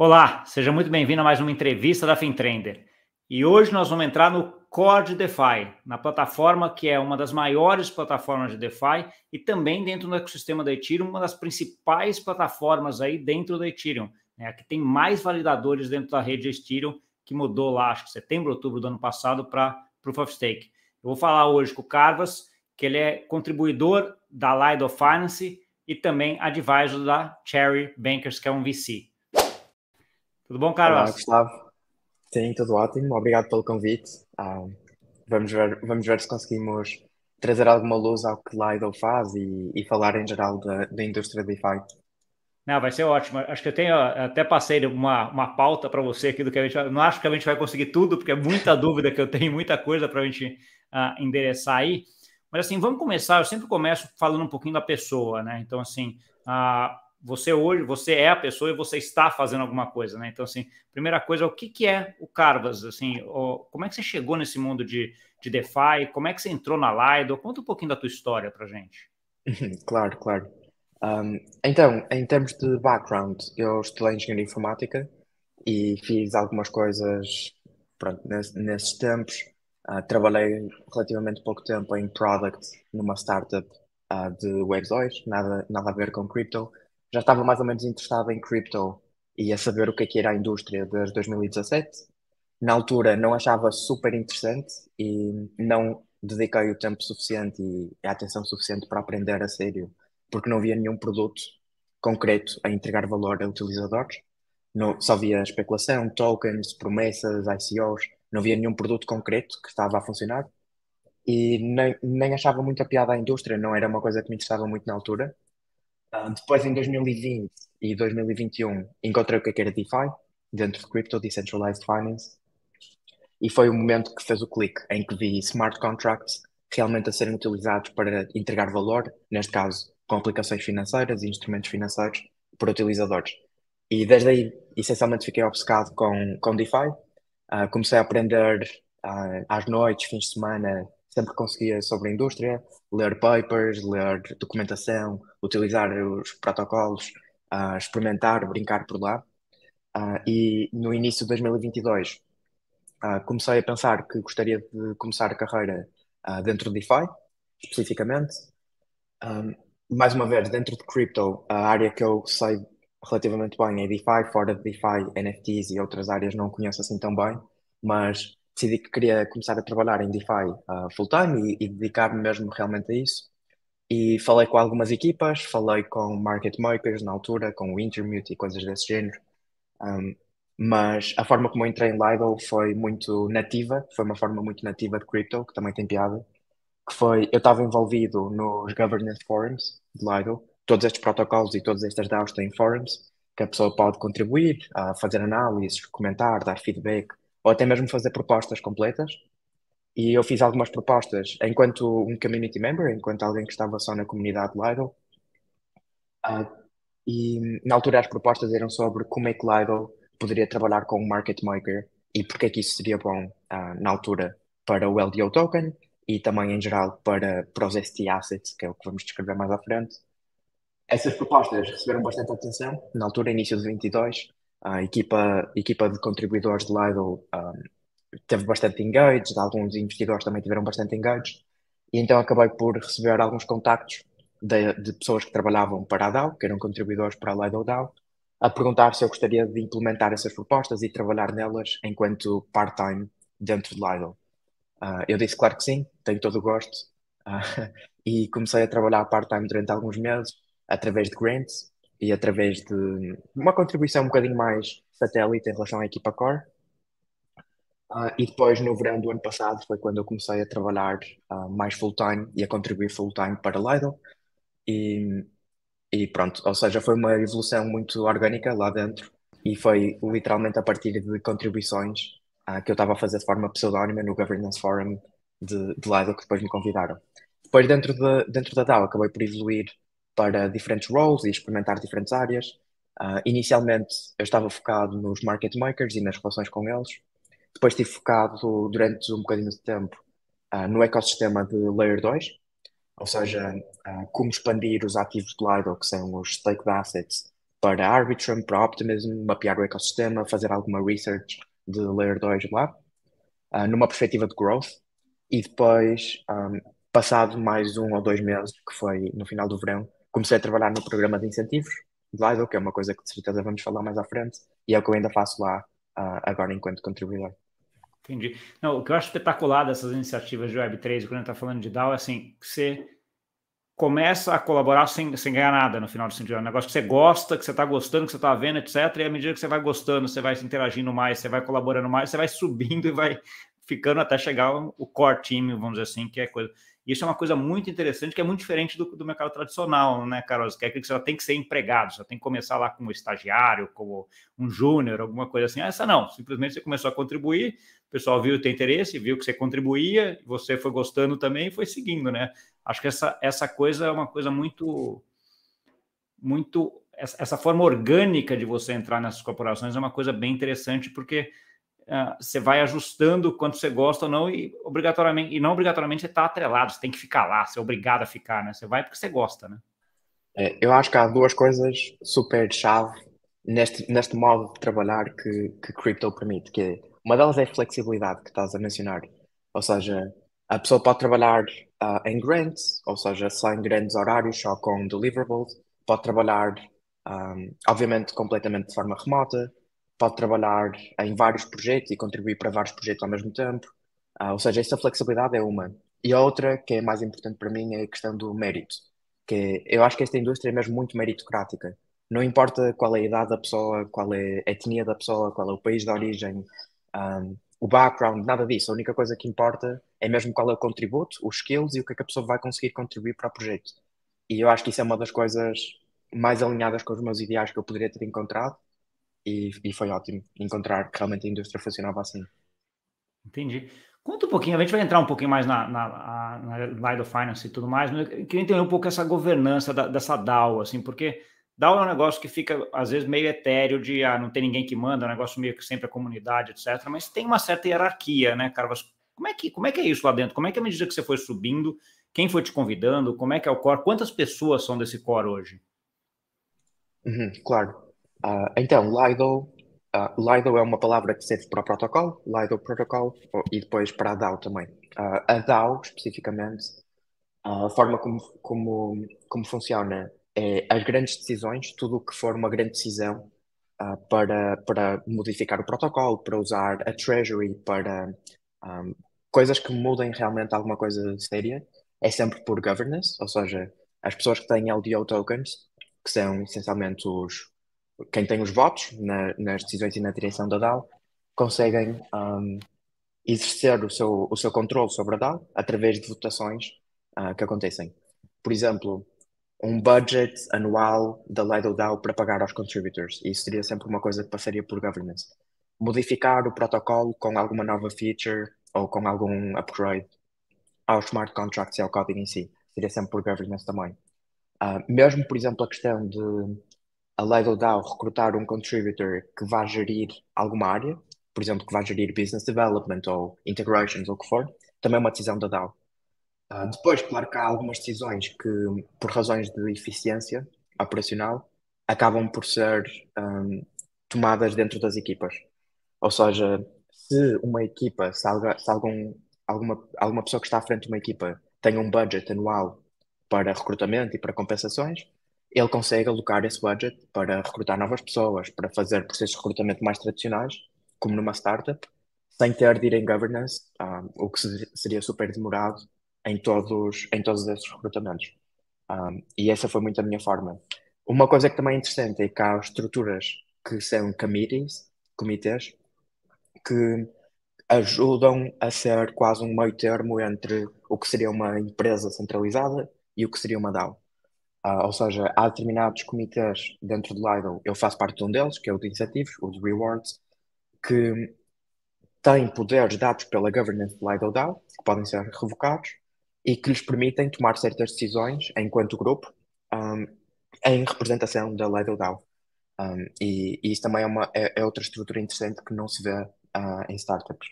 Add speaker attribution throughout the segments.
Speaker 1: Olá, seja muito bem-vindo a mais uma entrevista da FinTrender. E hoje nós vamos entrar no Core de DeFi, na plataforma que é uma das maiores plataformas de DeFi e também dentro do ecossistema da Ethereum, uma das principais plataformas aí dentro da Ethereum, né? Que tem mais validadores dentro da rede Ethereum, que mudou lá, acho que setembro, outubro do ano passado para Proof of Stake. Eu vou falar hoje com o Carvas, que ele é contribuidor da Lido Finance e também advisor da Cherry Bankers, que é um VC. Tudo bom,
Speaker 2: Olá,
Speaker 1: Carlos?
Speaker 2: Gustavo. Sim, tudo ótimo. Obrigado pelo convite. Vamos ver se conseguimos trazer alguma luz ao que Lido faz e falar em geral da indústria DeFi.
Speaker 1: Não, vai ser ótimo. Acho que eu tenho até passei uma pauta para você aqui do que a gente vai. Não acho que a gente vai conseguir tudo, porque é muita dúvida que eu tenho, muita coisa para a gente endereçar aí. Mas assim, vamos começar. Eu sempre começo falando um pouquinho da pessoa, né? Então, assim, você hoje, você é a pessoa e você está fazendo alguma coisa, né? Então, assim, primeira coisa, o que é o Carvas? Assim, como é que você chegou nesse mundo de DeFi? Como é que você entrou na Lido? Conta um pouquinho da tua história para gente.
Speaker 2: Claro, claro. Então, em termos de background, eu estudei Engenharia Informática e fiz algumas coisas, pronto, nesses tempos. Trabalhei relativamente pouco tempo em product numa startup de Web2, nada a ver com crypto. Já estava mais ou menos interessado em crypto e a saber o que era a indústria desde 2017. Na altura não achava super interessante e não dediquei o tempo suficiente e a atenção suficiente para aprender a sério, porque não havia nenhum produto concreto a entregar valor a utilizadores. Só havia especulação, tokens, promessas, ICOs, não havia nenhum produto concreto que estava a funcionar e nem achava muita piada à indústria, não era uma coisa que me interessava muito na altura. Depois, em 2020 e 2021, encontrei o que era DeFi, dentro de Crypto, Decentralized Finance, e foi o momento que fez o clique, em que vi smart contracts realmente a serem utilizados para entregar valor, neste caso com aplicações financeiras e instrumentos financeiros, por utilizadores. E desde aí, essencialmente, fiquei obcecado com DeFi. Comecei a aprender às noites, fins de semana, sempre que conseguia sobre a indústria, ler papers, ler documentação, utilizar os protocolos, experimentar, brincar por lá. E no início de 2022, comecei a pensar que gostaria de começar a carreira dentro de DeFi, especificamente. Um, Mais uma vez, dentro de crypto, a área que eu sei relativamente bem é DeFi, fora de DeFi, NFTs e outras áreas não conheço assim tão bem, mas decidi que queria começar a trabalhar em DeFi full-time e dedicar-me mesmo realmente a isso. E falei com algumas equipas, falei com market makers na altura, com o Intermute e coisas desse género. Um, mas a forma como eu entrei em Lido foi muito nativa, foi uma forma muito nativa de crypto, que também tem piada, que foi, eu estava envolvido nos governance forums de Lido, todos estes protocolos e todas estas DAOs têm forums, que a pessoa pode contribuir, fazer análises, comentar, dar feedback, ou até mesmo fazer propostas completas. E eu fiz algumas propostas enquanto um community member, enquanto alguém que estava só na comunidade Lido, ah, e na altura as propostas eram sobre como é que Lido poderia trabalhar com o market maker e porque é que isso seria bom na altura para o LDO token e também em geral para os ST assets, que é o que vamos descrever mais à frente. Essas propostas receberam bastante atenção. Na altura, início de 22, a equipa de contribuidores de Lido teve bastante engage, alguns investidores também tiveram bastante engage, e então acabei por receber alguns contactos de pessoas que trabalhavam para a DAO, que eram contribuidores para a Lido DAO, a perguntar se eu gostaria de implementar essas propostas e trabalhar nelas enquanto part-time dentro de Lido. Eu disse claro que sim, tenho todo o gosto, ah, e comecei a trabalhar part-time durante alguns meses, através de grants e através de uma contribuição um bocadinho mais satélite em relação à equipa core. E depois, no verão do ano passado, foi quando eu comecei a trabalhar mais full-time e a contribuir full-time para Lido. E, e pronto, ou seja, foi uma evolução muito orgânica lá dentro. E foi literalmente a partir de contribuições que eu estava a fazer de forma pseudónima no Governance Forum de Lido que depois me convidaram. Depois, dentro da DAO, acabei por evoluir para diferentes roles e experimentar diferentes áreas. Inicialmente, eu estava focado nos market makers e nas relações com eles. Depois estive focado durante um bocadinho de tempo no ecossistema de Layer 2, ou seja, como expandir os ativos de Lido, que são os staked assets, para Arbitrum, para Optimism, mapear o ecossistema, fazer alguma research de Layer 2 lá, numa perspectiva de growth. E depois, passado mais 1 ou 2 meses, que foi no final do verão, comecei a trabalhar no programa de incentivos de Lido, que é uma coisa que de certeza vamos falar mais à frente, e é o que eu ainda faço lá agora enquanto contribuidor.
Speaker 1: Entendi. Não, o que eu acho espetacular dessas iniciativas de Web3, quando a gente está falando de DAO, é assim, que você começa a colaborar sem ganhar nada no final do sentido. É um negócio que você gosta, que você está gostando, que você está vendo, etc. E à medida que você vai gostando, você vai se interagindo mais, você vai colaborando mais, você vai subindo e vai ficando até chegar o core team, vamos dizer assim, que é coisa. Isso é uma coisa muito interessante, que é muito diferente do mercado tradicional, né, Carol? Que é que você tem que ser empregado, você tem que começar lá como estagiário, como um júnior, alguma coisa assim. Essa não, simplesmente você começou a contribuir, o pessoal viu o teu interesse, viu que você contribuía, você foi gostando também e foi seguindo, né? Acho que essa coisa é uma coisa muito essa forma orgânica de você entrar nessas corporações é uma coisa bem interessante, porque você vai ajustando quanto você gosta ou não, e não obrigatoriamente você está atrelado, você tem que ficar lá, você é obrigado a ficar, né? Você vai porque você gosta, né?
Speaker 2: Eu acho que há duas coisas super chave neste modo de trabalhar que crypto permite, que uma delas é a flexibilidade que estás a mencionar. Ou seja, a pessoa pode trabalhar em grants, ou seja, só em grandes horários, só com deliverables, pode trabalhar, obviamente, completamente de forma remota, pode trabalhar em vários projetos e contribuir para vários projetos ao mesmo tempo. Ou seja, essa flexibilidade é uma. E a outra, que é mais importante para mim, é a questão do mérito, que eu acho que esta indústria é mesmo muito meritocrática. Não importa qual é a idade da pessoa, qual é a etnia da pessoa, qual é o país de origem, o background, nada disso. A única coisa que importa é mesmo qual é o contributo, os skills e o que é que a pessoa vai conseguir contribuir para o projeto. E eu acho que isso é uma das coisas mais alinhadas com os meus ideais que eu poderia ter encontrado, e foi ótimo encontrar que realmente a indústria funcionava assim.
Speaker 1: Entendi. Conta um pouquinho, a gente vai entrar um pouquinho mais na Lido Finance e tudo mais, mas eu queria entender um pouco essa governança dessa DAO, assim, porque DAO é um negócio que fica, às vezes, meio etéreo de não tem ninguém que manda, é um negócio meio que sempre a comunidade, etc. Mas tem uma certa hierarquia, né, cara? Como é que é isso lá dentro? Como é que, à medida que você foi subindo, quem foi te convidando? Como é que é o core? Quantas pessoas são desse core hoje?
Speaker 2: Uhum, claro. Então, Lido é uma palavra que serve para o protocolo, Lido Protocol, e depois para a DAO também. A DAO, especificamente, a forma como funciona é as grandes decisões, tudo o que for uma grande decisão, para modificar o protocolo, para usar a Treasury, para um, coisas que mudem realmente alguma coisa séria, é sempre por governance, ou seja, as pessoas que têm LDO tokens, que são essencialmente quem tem os votos nas decisões e na direção da DAO, conseguem exercer o seu controle sobre a DAO através de votações que acontecem. Por exemplo, um budget anual da Lido DAO para pagar aos contributors. Isso seria sempre uma coisa que passaria por governance. Modificar o protocolo com alguma nova feature ou com algum upgrade aos smart contracts e ao código em si. Seria sempre por governance também. Mesmo, por exemplo, a questão de a Lido DAO recrutar um contributor que vá gerir alguma área, por exemplo, que vá gerir business development ou integrations ou o que for, também é uma decisão da DAO. Depois, claro que há algumas decisões que, por razões de eficiência operacional, acabam por ser tomadas dentro das equipas. Ou seja, se uma equipa, se alguma pessoa que está à frente de uma equipa tem um budget anual para recrutamento e para compensações, ele consegue alocar esse budget para recrutar novas pessoas, para fazer processos de recrutamento mais tradicionais, como numa startup, sem ter de ir em governance, o que seria super demorado em todos esses recrutamentos. E essa foi muito a minha forma. Uma coisa que também é interessante é que há estruturas que são comitês, que ajudam a ser quase um meio termo entre o que seria uma empresa centralizada e o que seria uma DAO. Ou seja, há determinados comitês dentro do Lido, eu faço parte de um deles, que é o de incentivos, o de rewards, que têm poderes dados pela governance do Lido DAO, que podem ser revocados, e que lhes permitem tomar certas decisões enquanto grupo, um, em representação da Lido DAO. E isso também é outra estrutura interessante que não se vê em startups.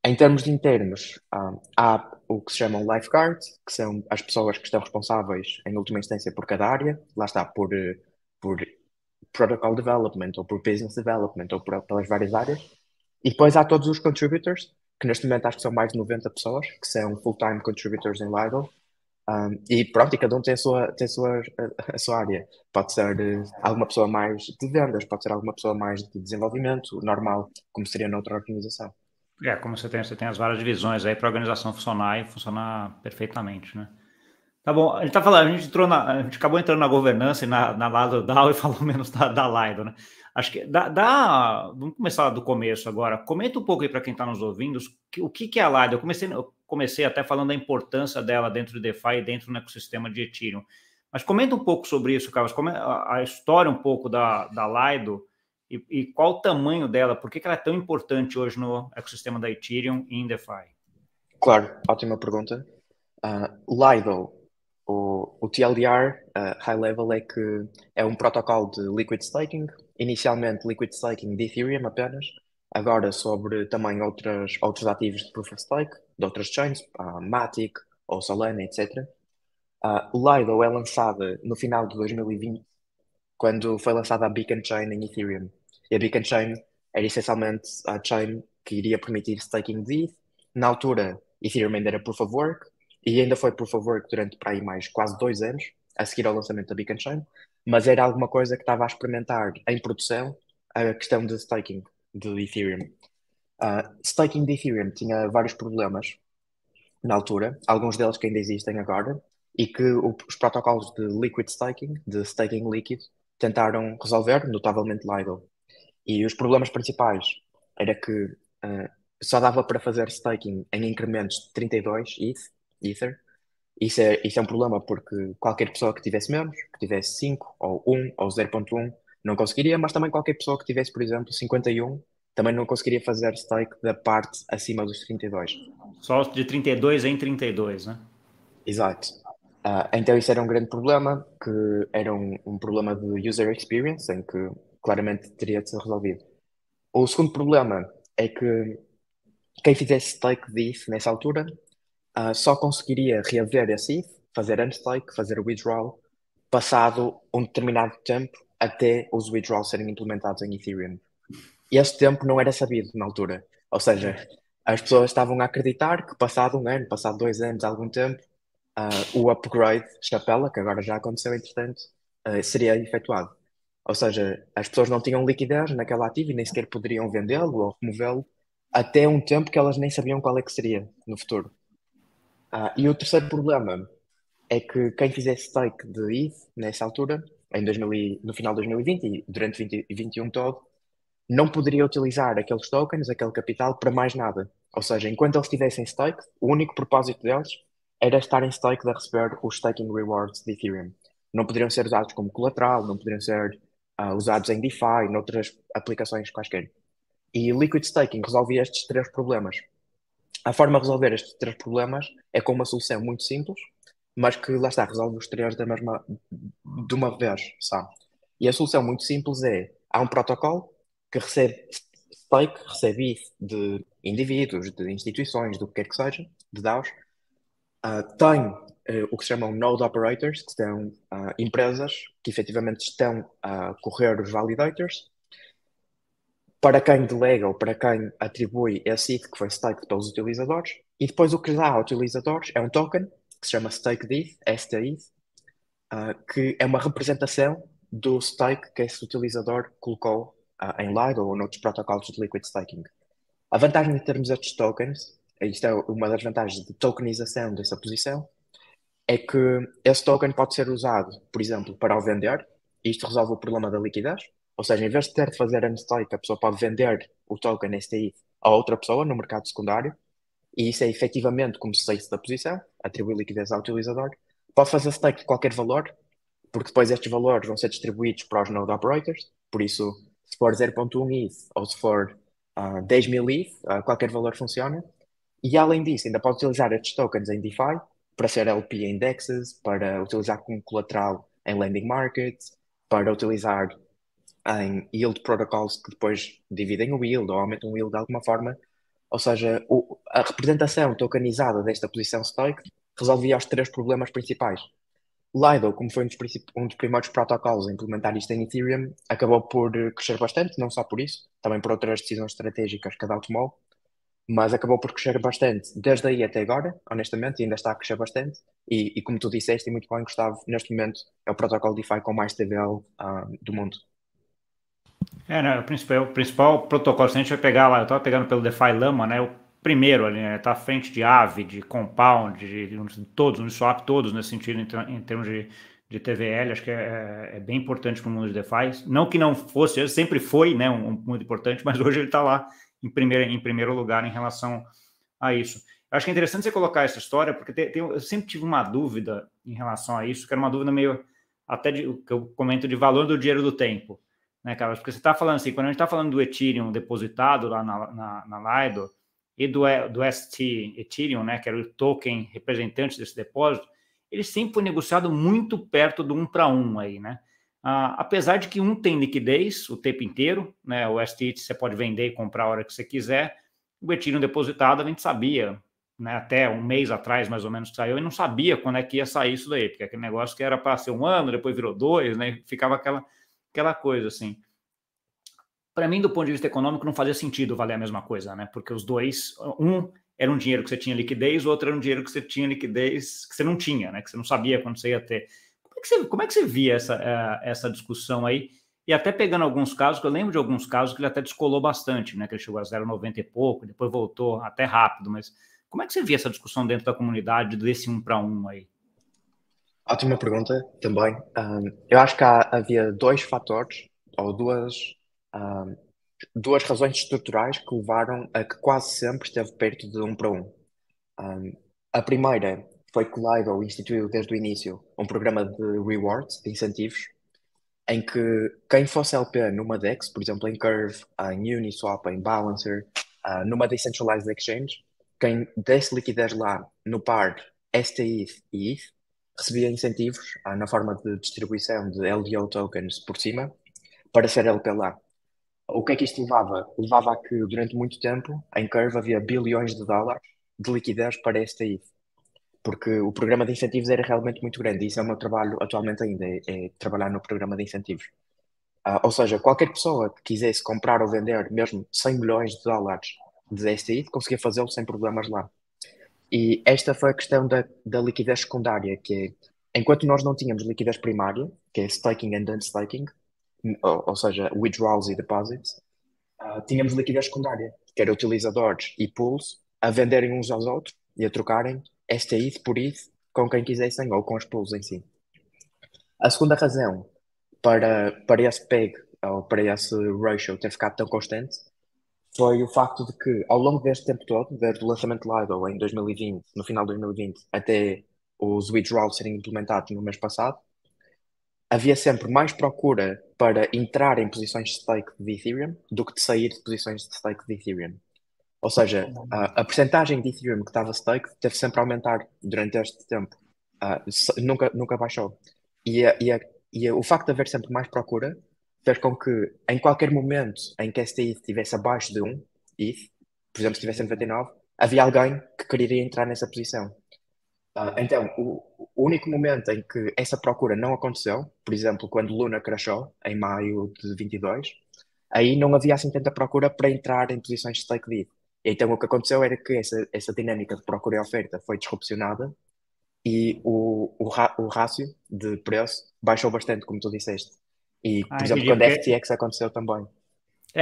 Speaker 2: Em termos de internos, há o que se chamam lifeguards, que são as pessoas que estão responsáveis, em última instância, por cada área. Lá está, por protocol development, ou por business development, ou pelas várias áreas. E depois há todos os contributors, que neste momento acho que são mais de 90 pessoas, que são full-time contributors em Lido. E pronto, e cada um a sua área. Pode ser alguma pessoa mais de vendas, pode ser alguma pessoa mais de desenvolvimento, normal, como seria noutra organização.
Speaker 1: Como você tem as várias divisões aí para a organização funcionar e funcionar perfeitamente, né? Tá bom, a gente tá falando, a gente acabou entrando na governança e na lado DAO e falou menos da Lido, né? Acho que vamos começar do começo agora. Comenta um pouco aí para quem está nos ouvindo o que é a Lido. Eu comecei até falando da importância dela dentro do DeFi e dentro do ecossistema de Ethereum. Mas comenta um pouco sobre isso, Carlos. A história um pouco da Lido e qual o tamanho dela, por que ela é tão importante hoje no ecossistema da Ethereum e em DeFi?
Speaker 2: Claro, ótima pergunta. Lido, o TLDR, high level, é que é um protocolo de liquid staking, inicialmente liquid staking de Ethereum apenas, agora sobre também outros ativos de Proof of Stake, de outras chains, Matic ou Solana, etc. O Lido é lançada no final de 2020, quando foi lançada a Beacon Chain em Ethereum. E a Beacon Chain era essencialmente a chain que iria permitir staking de ETH. Na altura, Ethereum ainda era Proof of Work, e ainda foi Proof of Work durante para aí mais quase 2 anos, a seguir ao lançamento da Beacon Chain, mas era alguma coisa que estava a experimentar em produção a questão de staking de Ethereum. Staking de Ethereum tinha vários problemas na altura, alguns deles que ainda existem agora, e que os protocolos de liquid staking, de staking líquido, tentaram resolver, notavelmente Lido. E os problemas principais era que só dava para fazer staking em incrementos de 32 Ether. Isso é um problema porque qualquer pessoa que tivesse menos, que tivesse 5 ou 1 ou 0.1 não conseguiria, mas também qualquer pessoa que tivesse, por exemplo, 51 também não conseguiria fazer stake da parte acima dos 32.
Speaker 1: Só de 32 em 32, né?
Speaker 2: Exato. Então isso era um grande problema, que era um problema de user experience, em que claramente teria de ser resolvido. O segundo problema é que quem fizesse stake de ETH nessa altura só conseguiria reaver esse ETH, fazer unstake, fazer withdrawal, passado um determinado tempo até os withdrawals serem implementados em Ethereum. E esse tempo não era sabido na altura. Ou seja, as pessoas estavam a acreditar que passado 1 ano, passado 2 anos, algum tempo, o upgrade Chapela, que agora já aconteceu entretanto, seria efetuado. Ou seja, as pessoas não tinham liquidez naquele ativo e nem sequer poderiam vendê-lo ou removê-lo até um tempo que elas nem sabiam qual é que seria no futuro. E o terceiro problema é que quem fizesse stake de ETH nessa altura, no final de 2020 e durante 2021 todo, não poderia utilizar aqueles tokens, aquele capital, para mais nada. Ou seja, enquanto eles estivessem stake, o único propósito deles era estar em stake a receber os staking rewards de Ethereum. Não poderiam ser usados como colateral, não poderiam ser usados em DeFi, noutras aplicações quaisquer. E Liquid Staking resolvia estes três problemas. A forma de resolver estes três problemas é com uma solução muito simples, mas que lá está, resolve os três de uma vez, sabe? E a solução muito simples é, há um protocolo que recebe stake, recebe ETH de indivíduos, de instituições, do que quer que seja, de DAOs. Tem o que se chamam node operators, que são empresas que efetivamente estão a correr os validators, para quem delega ou para quem atribui esse ETH que foi staked pelos utilizadores, e depois o que dá a utilizadores é um token que se chama staked ETH, STETH, que é uma representação do stake que esse utilizador colocou em Lido ou noutros protocolos de liquid staking. A vantagem de termos estes tokens, isto é uma das vantagens de tokenização dessa posição, é que esse token pode ser usado, por exemplo, para o vender, e isto resolve o problema da liquidez. Ou seja, em vez de ter de fazer unstake, a pessoa pode vender o token STI a outra pessoa no mercado secundário, e isso é efetivamente como se saísse da posição, atribui liquidez ao utilizador. Pode fazer stake de qualquer valor, porque depois estes valores vão ser distribuídos para os node operators, por isso, se for 0.1 ETH ou se for 10.000 ETH, qualquer valor funciona. E além disso, ainda pode utilizar estes tokens em DeFi para ser LP indexes, para utilizar como colateral em lending markets, para utilizar em yield protocols que depois dividem o yield ou aumentam o yield de alguma forma. Ou seja, a representação tokenizada desta posição stake resolvia os três problemas principais. Lido, como foi um dos primeiros protocolos a implementar isto em Ethereum, acabou por crescer bastante, não só por isso, também por outras decisões estratégicas que a DAO tomou, mas acabou por crescer bastante desde aí até agora, honestamente, e ainda está a crescer bastante. E como tu disseste, e muito bem, Gustavo, neste momento é o protocolo DeFi com mais TVL do mundo.
Speaker 1: Né, o principal protocolo, se a gente vai pegar lá, eu estava pegando pelo DeFi Lama, né, o primeiro ali, né, tá à frente de Aave, de Compound, de todos, Uniswap, todos nesse sentido, em termos de TVL, acho que é bem importante para o mundo de DeFi. Não que não fosse, ele sempre foi, né, muito importante, mas hoje ele está lá em primeiro lugar em relação a isso. Eu acho que é interessante você colocar essa história, porque eu sempre tive uma dúvida em relação a isso, que era uma dúvida meio, até que eu comento de valor do dinheiro do tempo. Né, Carlos? Porque você está falando assim, quando a gente está falando do Ethereum depositado lá na Lido e do ST Ethereum, né, que era o token representante desse depósito, ele sempre foi negociado muito perto do 1 para 1 aí, né? Apesar de que um tem liquidez o tempo inteiro, né? O ST você pode vender e comprar a hora que você quiser. O Ethereum depositado a gente sabia, né, até um mês atrás mais ou menos que saiu, e não sabia quando é que ia sair isso daí, porque aquele negócio que era para ser 1 ano, depois virou 2, né? Ficava aquela coisa assim. Para mim, do ponto de vista econômico, não fazia sentido valer a mesma coisa, né? Porque os dois, um era um dinheiro que você tinha liquidez, o outro era um dinheiro que você tinha liquidez que você não tinha, né? Que você não sabia quando você ia ter. Como é que você via essa discussão aí? E até pegando alguns casos, que eu lembro de alguns casos que ele até descolou bastante, né? Que ele chegou a 0,90 e pouco, depois voltou até rápido, mas como é que você via essa discussão dentro da comunidade desse 1 para 1 aí?
Speaker 2: Ótima pergunta também. Eu acho que havia dois fatores, ou duas razões estruturais que levaram a que quase sempre esteve perto de 1 para 1. A primeira foi que o Lido instituiu desde o início um programa de rewards, de incentivos, em que quem fosse LP numa DEX, por exemplo, em Curve, em Uniswap, em Balancer, numa Decentralized Exchange, quem desse liquidez lá no par STETH e ETH, recebia incentivos na forma de distribuição de LDO tokens por cima para ser LP lá. O que é que isto levava? Levava a que durante muito tempo em Curve havia bilhões de dólares de liquidez para STETH, porque o programa de incentivos era realmente muito grande e isso é o meu trabalho atualmente ainda, é trabalhar no programa de incentivos. Ou seja, qualquer pessoa que quisesse comprar ou vender mesmo 100 milhões de dólares de STI conseguia fazê-lo sem problemas lá. E esta foi a questão da liquidez secundária, que é, enquanto nós não tínhamos liquidez primária, que é staking and unstaking, ou seja, withdrawals e deposits, tínhamos liquidez secundária, que era utilizadores e pools a venderem uns aos outros e a trocarem STI por ETH com quem quisessem ou com os pools em si. A segunda razão para esse PEG, ou para esse ratio ter ficado tão constante, foi o facto de que, ao longo deste tempo todo, desde o lançamento de Lido em 2020, no final de 2020, até os withdrawals serem implementados no mês passado, havia sempre mais procura para entrar em posições de stake de Ethereum do que de sair de posições de stake de Ethereum. Ou seja, a percentagem de Ethereum que estava stake teve sempre a aumentar durante este tempo. Nunca baixou. E o facto de haver sempre mais procura fez com que, em qualquer momento em que esta ETH estivesse abaixo de 1 ETH, por exemplo, se estivesse em 99, havia alguém que queria entrar nessa posição. Então, o único momento em que essa procura não aconteceu, por exemplo, quando Luna crashou, em maio de 22, aí não havia assim tanta procura para entrar em posições de stake de ETH. Então, o que aconteceu era que essa dinâmica de procura e oferta foi disrupcionada e o rácio de preço baixou bastante, como tu disseste. E, por exemplo,
Speaker 1: Entendi,
Speaker 2: quando a
Speaker 1: porque
Speaker 2: FTX aconteceu também.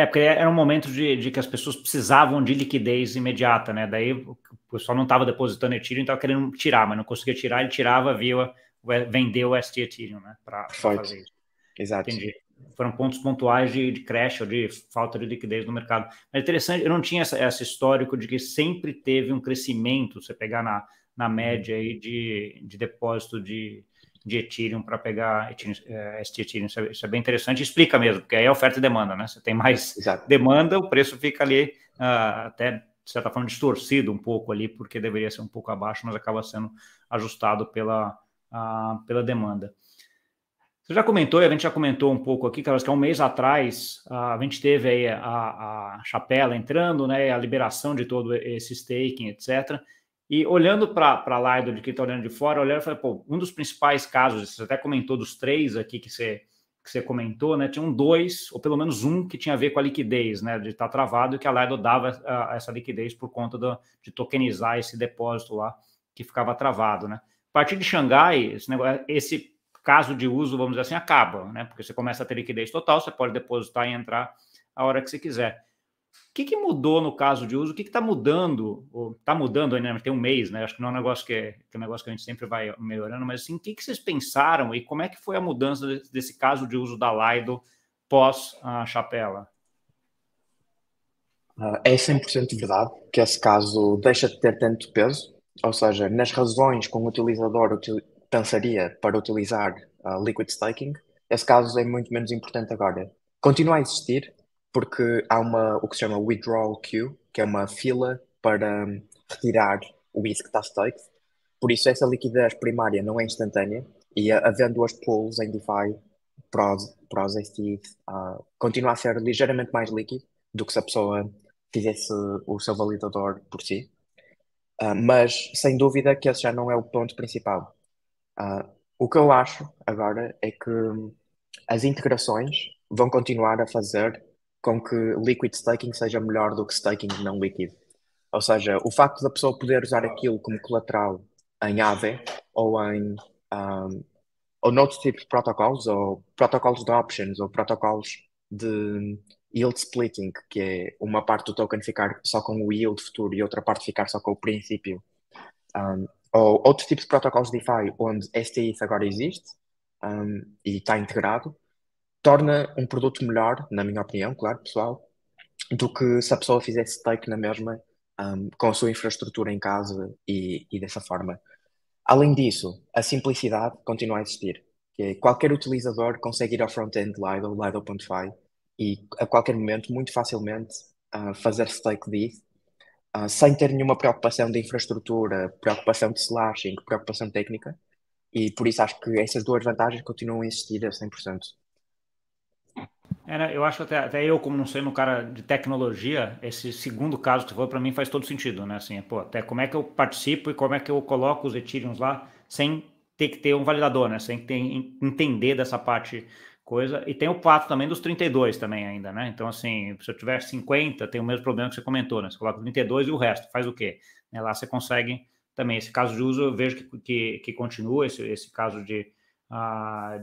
Speaker 1: porque era um momento de que as pessoas precisavam de liquidez imediata, né? Daí o pessoal não estava depositando Ethereum, estava querendo tirar, mas não conseguia tirar, ele tirava via vender o ST Ethereum, né? Para
Speaker 2: Perfeito.
Speaker 1: fazer isso.
Speaker 2: Exato.
Speaker 1: Entendi. Foram pontos pontuais de crash ou de falta de liquidez no mercado. Mas interessante, eu não tinha esse histórico de que sempre teve um crescimento, você pegar na média aí de depósito de Ethereum para pegar ST Ethereum. Isso é bem interessante. Explica mesmo, porque aí é oferta e demanda, né? Você tem mais
Speaker 2: Exato.
Speaker 1: demanda, o preço fica ali até, de certa forma, distorcido um pouco ali, porque deveria ser um pouco abaixo, mas acaba sendo ajustado pela demanda. Você já comentou, e a gente já comentou um pouco aqui, Carlos, que há um mês atrás a gente teve aí a Chapela entrando, né, a liberação de todo esse staking, etc. E olhando para a Lido, de quem está olhando de fora, olhando e falei, pô, um dos principais casos, você até comentou dos 3 aqui que você comentou, né? Tinham 2, ou pelo menos um, que tinha a ver com a liquidez, né? De estar travado, e que a Lido dava essa liquidez por conta de tokenizar esse depósito lá que ficava travado, né? A partir de Xangai, esse caso de uso, vamos dizer assim, acaba, né? Porque você começa a ter liquidez total, você pode depositar e entrar a hora que você quiser. O que mudou no caso de uso? O que está mudando? Está mudando ainda, tem um mês, né? Acho que não é um negócio que é um negócio que a gente sempre vai melhorando, mas assim, o que vocês pensaram e como é que foi a mudança desse caso de uso da Lido pós a Chapela?
Speaker 2: É 100% verdade que esse caso deixa de ter tanto peso, ou seja, nas razões que um utilizador pensaria para utilizar liquid staking, esse caso é muito menos importante agora. Continua a existir porque há o que se chama withdrawal queue, que é uma fila para retirar o ETH que está staked. Por isso, essa liquidez primária não é instantânea e havendo as pools em DeFi para os STEs, continua a ser ligeiramente mais líquido do que se a pessoa fizesse o seu validador por si. Mas, sem dúvida, que esse já não é o ponto principal. O que eu acho agora é que as integrações vão continuar a fazer com que liquid staking seja melhor do que staking não líquido. Ou seja, o facto da pessoa poder usar aquilo como colateral em Aave ou em um, ou noutros tipos de protocolos, ou protocolos de options, ou protocolos de yield splitting, que é uma parte do token ficar só com o yield futuro e outra parte ficar só com o princípio. Ou outros tipos de protocolos de DeFi, onde STIth agora existe e está integrado, torna um produto melhor, na minha opinião, claro, pessoal, do que se a pessoa fizesse stake na mesma, com a sua infraestrutura em casa e dessa forma. Além disso, a simplicidade continua a existir, que é qualquer utilizador consegue ir ao front-end de Lido, Lido.fi, e a qualquer momento, muito facilmente, fazer stake de ETH, sem ter nenhuma preocupação de infraestrutura, preocupação de slashing, preocupação técnica, e por isso acho que essas duas vantagens continuam a existir a 100%.
Speaker 1: Né, eu acho até eu, como não sendo um cara de tecnologia, esse segundo caso que você falou, para mim faz todo sentido, né? Assim, pô, até como é que eu participo e como é que eu coloco os Ethereums lá sem ter que ter um validador, né? Sem ter, entender dessa parte coisa. E tem o fato também dos 32 também ainda, né? Então, assim, se eu tiver 50, tem o mesmo problema que você comentou, né? Você coloca 32 e o resto, faz o quê? Né, lá você consegue também. Esse caso de uso, eu vejo que continua, esse caso de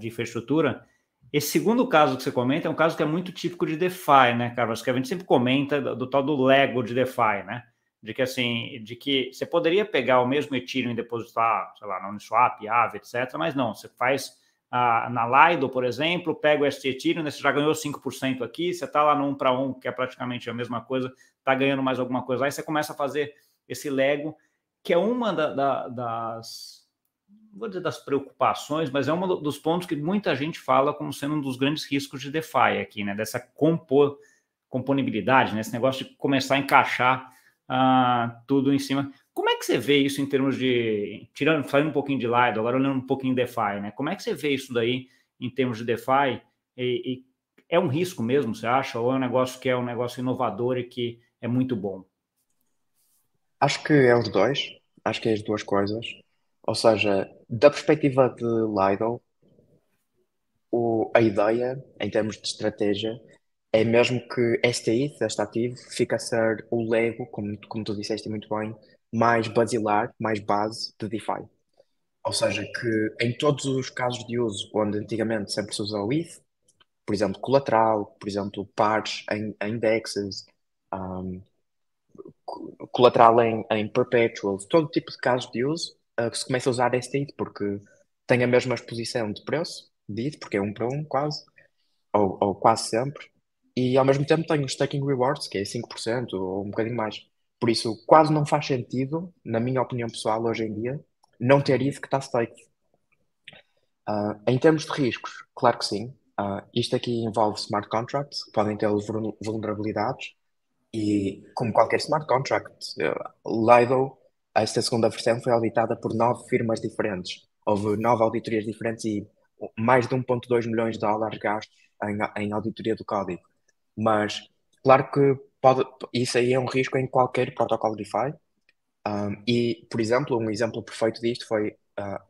Speaker 1: infraestrutura. Esse segundo caso que você comenta é um caso que é muito típico de DeFi, né, Carlos? Que a gente sempre comenta do tal do Lego de DeFi, né? De que assim, de que você poderia pegar o mesmo Ethereum e depositar, sei lá, na Uniswap, Aave, etc. Mas não, você faz na Lido, por exemplo, pega o ST Ethereum, né, você já ganhou 5% aqui, você está lá no 1 para 1, que é praticamente a mesma coisa, está ganhando mais alguma coisa. Aí você começa a fazer esse Lego, que é uma das vou dizer das preocupações, mas é um dos pontos que muita gente fala como sendo um dos grandes riscos de DeFi aqui, né? Dessa componibilidade, né? Esse negócio de começar a encaixar tudo em cima. Como é que você vê isso em termos de, saindo um pouquinho de Lido, agora olhando um pouquinho de DeFi, né? Como é que você vê isso daí em termos de DeFi? E é um risco mesmo, você acha? Ou é um negócio que é um negócio inovador e que é muito bom?
Speaker 2: Acho que é os dois, acho que é as duas coisas. Ou seja, da perspectiva de Lido, a ideia, em termos de estratégia, é mesmo que STI, este ativo, fica a ser o Lego, como tu disseste muito bem, mais basilar, mais base de DeFi. Ou seja, que em todos os casos de uso onde antigamente sempre se usou o ETH, por exemplo, colateral, por exemplo, pares em DEXs, um, colateral em perpetuals, todo tipo de casos de uso, que se começa a usar STI porque tem a mesma exposição de preço, de ETH, porque é um para um quase, ou quase sempre, e ao mesmo tempo tem os staking rewards, que é 5% ou um bocadinho mais. Por isso, quase não faz sentido, na minha opinião pessoal, hoje em dia, não ter isso que está stake. Em termos de riscos, claro que sim. Isto aqui envolve smart contracts, que podem ter vulnerabilidades, e como qualquer smart contract, Lido, esta segunda versão foi auditada por 9 firmas diferentes. Houve 9 auditorias diferentes e mais de 1,2 milhões de dólares gastos em auditoria do código. Mas, claro que isso aí é um risco em qualquer protocolo DeFi. E, por exemplo, um exemplo perfeito disto foi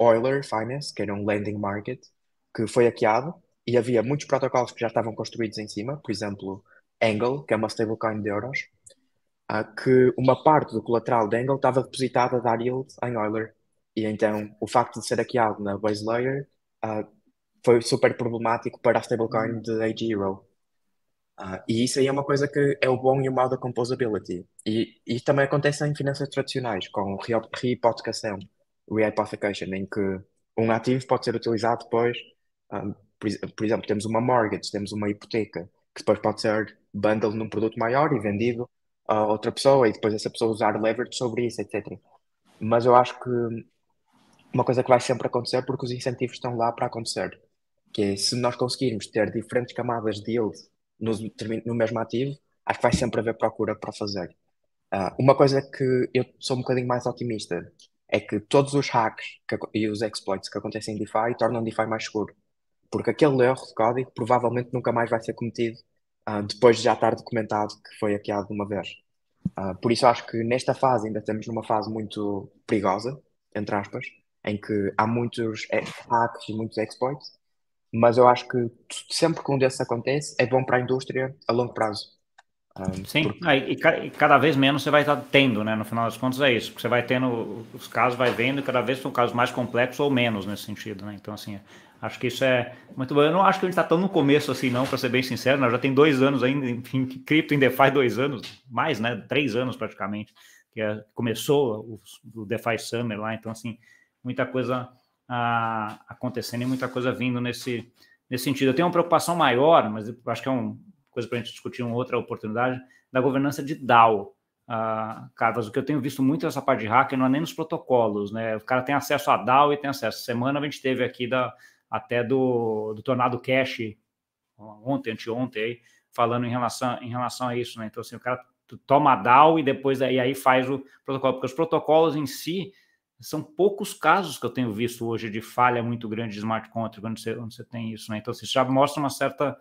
Speaker 2: Euler Finance, que era um lending market, que foi hackeado e havia muitos protocolos que já estavam construídos em cima, por exemplo, Angle, que é uma stablecoin de euros, que uma parte do colateral de Angle estava depositada a dar yield em Euler. E então o facto de ser hackeado na base layer ah, foi super problemático para a stablecoin de AGERO. E isso aí é uma coisa que é o bom e o mau da composability. E também acontece em finanças tradicionais, com rehipotecação, rehypothecation, em que um ativo pode ser utilizado depois, por exemplo, temos uma mortgage, temos uma hipoteca, que depois pode ser bundled num produto maior e vendido a outra pessoa, e depois essa pessoa usar leverage sobre isso, etc. Mas eu acho que uma coisa que vai sempre acontecer porque os incentivos estão lá para acontecer, que é se nós conseguirmos ter diferentes camadas de yield no mesmo ativo, acho que vai sempre haver procura para fazer. Uma coisa que eu sou um bocadinho mais otimista é que todos os hacks e os exploits que acontecem em DeFi tornam o DeFi mais seguro, porque aquele erro de código provavelmente nunca mais vai ser cometido depois de já estar documentado que foi hackeado de uma vez. Por isso acho que nesta fase ainda estamos numa fase muito perigosa, entre aspas, em que há muitos hacks e muitos exploits, mas eu acho que sempre que um desses acontece é bom para a indústria a longo prazo.
Speaker 1: Sim,
Speaker 2: Porque,
Speaker 1: e cada vez menos você vai estar tendo, né? No final das contas é isso, porque você vai tendo, os casos vai vendo e cada vez são casos mais complexos ou menos nesse sentido, né? Então, assim, acho que isso é muito bom. Eu não acho que a gente está tão no começo assim, não, para ser bem sincero, né? Já tem 2 anos ainda, em cripto, em DeFi, 2 anos, mais, né? 3 anos praticamente, começou o DeFi Summer lá, então, assim, muita coisa acontecendo e muita coisa vindo nesse sentido. Eu tenho uma preocupação maior, mas eu acho que é coisa para a gente discutir uma outra oportunidade, da governança de DAO. Carlos, o que eu tenho visto muito nessa parte de hacker não é nem nos protocolos, né? O cara tem acesso a DAO e tem acesso. Essa semana a gente teve aqui até do Tornado Cash, ontem, anteontem, aí, falando em relação a isso, né? Então, assim, o cara toma a DAO e depois aí faz o protocolo, porque os protocolos em si são poucos casos que eu tenho visto hoje de falha muito grande de smart contract, onde você tem isso, né? Então, assim, isso já mostra uma certa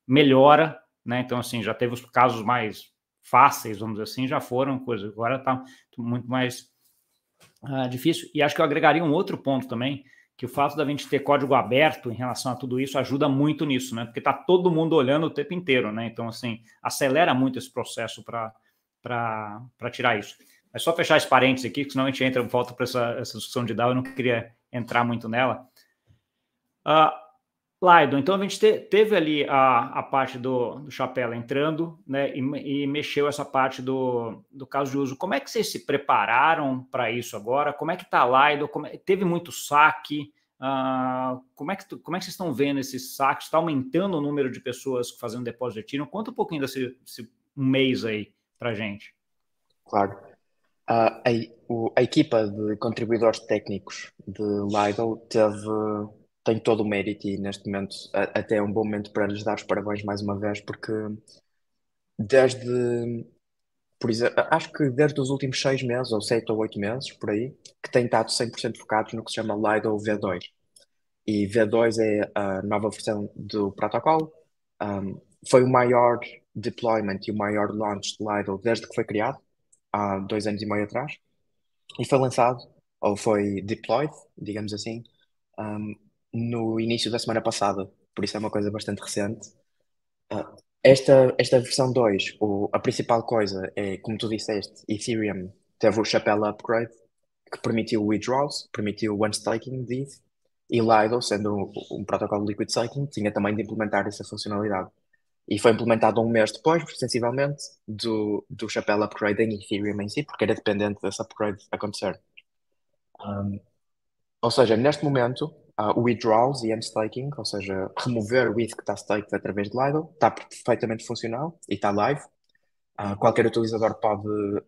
Speaker 1: melhora, né? Então, assim, já teve os casos mais fáceis, vamos dizer assim, já foram coisas. Agora está muito mais difícil. E acho que eu agregaria um outro ponto também, que o fato da gente ter código aberto em relação a tudo isso ajuda muito nisso, né? Porque está todo mundo olhando o tempo inteiro, né? Então, assim, acelera muito esse processo para tirar isso. É só fechar esse parênteses aqui, que senão a gente volta para essa discussão de DAO, eu não queria entrar muito nela. Laido, então a gente teve ali a parte do Chapela entrando, né, e mexeu essa parte do caso de uso. Como é que vocês se prepararam para isso agora? Como é que está Laido? Teve muito saque? Como é que vocês estão vendo esses saques? Está aumentando o número de pessoas fazendo depósito de Ethereum? Conta um pouquinho desse um mês aí para gente.
Speaker 2: claro, a equipa de contribuidores técnicos de Lido tem todo o mérito e neste momento até é um bom momento para lhes dar os parabéns mais uma vez, porque desde, por exemplo, acho que desde os últimos 6 meses, ou 7 ou 8 meses, por aí, que têm estado 100% focados no que se chama Lido V2. E V2 é a nova versão do protocolo. Foi o maior deployment e o maior launch de Lido desde que foi criado, há 2 anos e meio atrás. E foi lançado, ou foi deployed, digamos assim, um, no início da semana passada. Por isso é uma coisa bastante recente. Ah, esta versão 2, a principal coisa é, como tu disseste, Ethereum teve o Chapella Upgrade, que permitiu withdrawals, permitiu one staking de ETH, e Lido, sendo um protocolo de liquid staking, tinha também de implementar essa funcionalidade. E foi implementado um mês depois, sensivelmente, do Chapella Upgrade em Ethereum em si, porque era dependente desse upgrade acontecer. Um, ou seja, neste momento, o withdrawals e unstaking, ou seja, remover o ETH que está staked através de Lido, está perfeitamente funcional e está live. Qualquer utilizador pode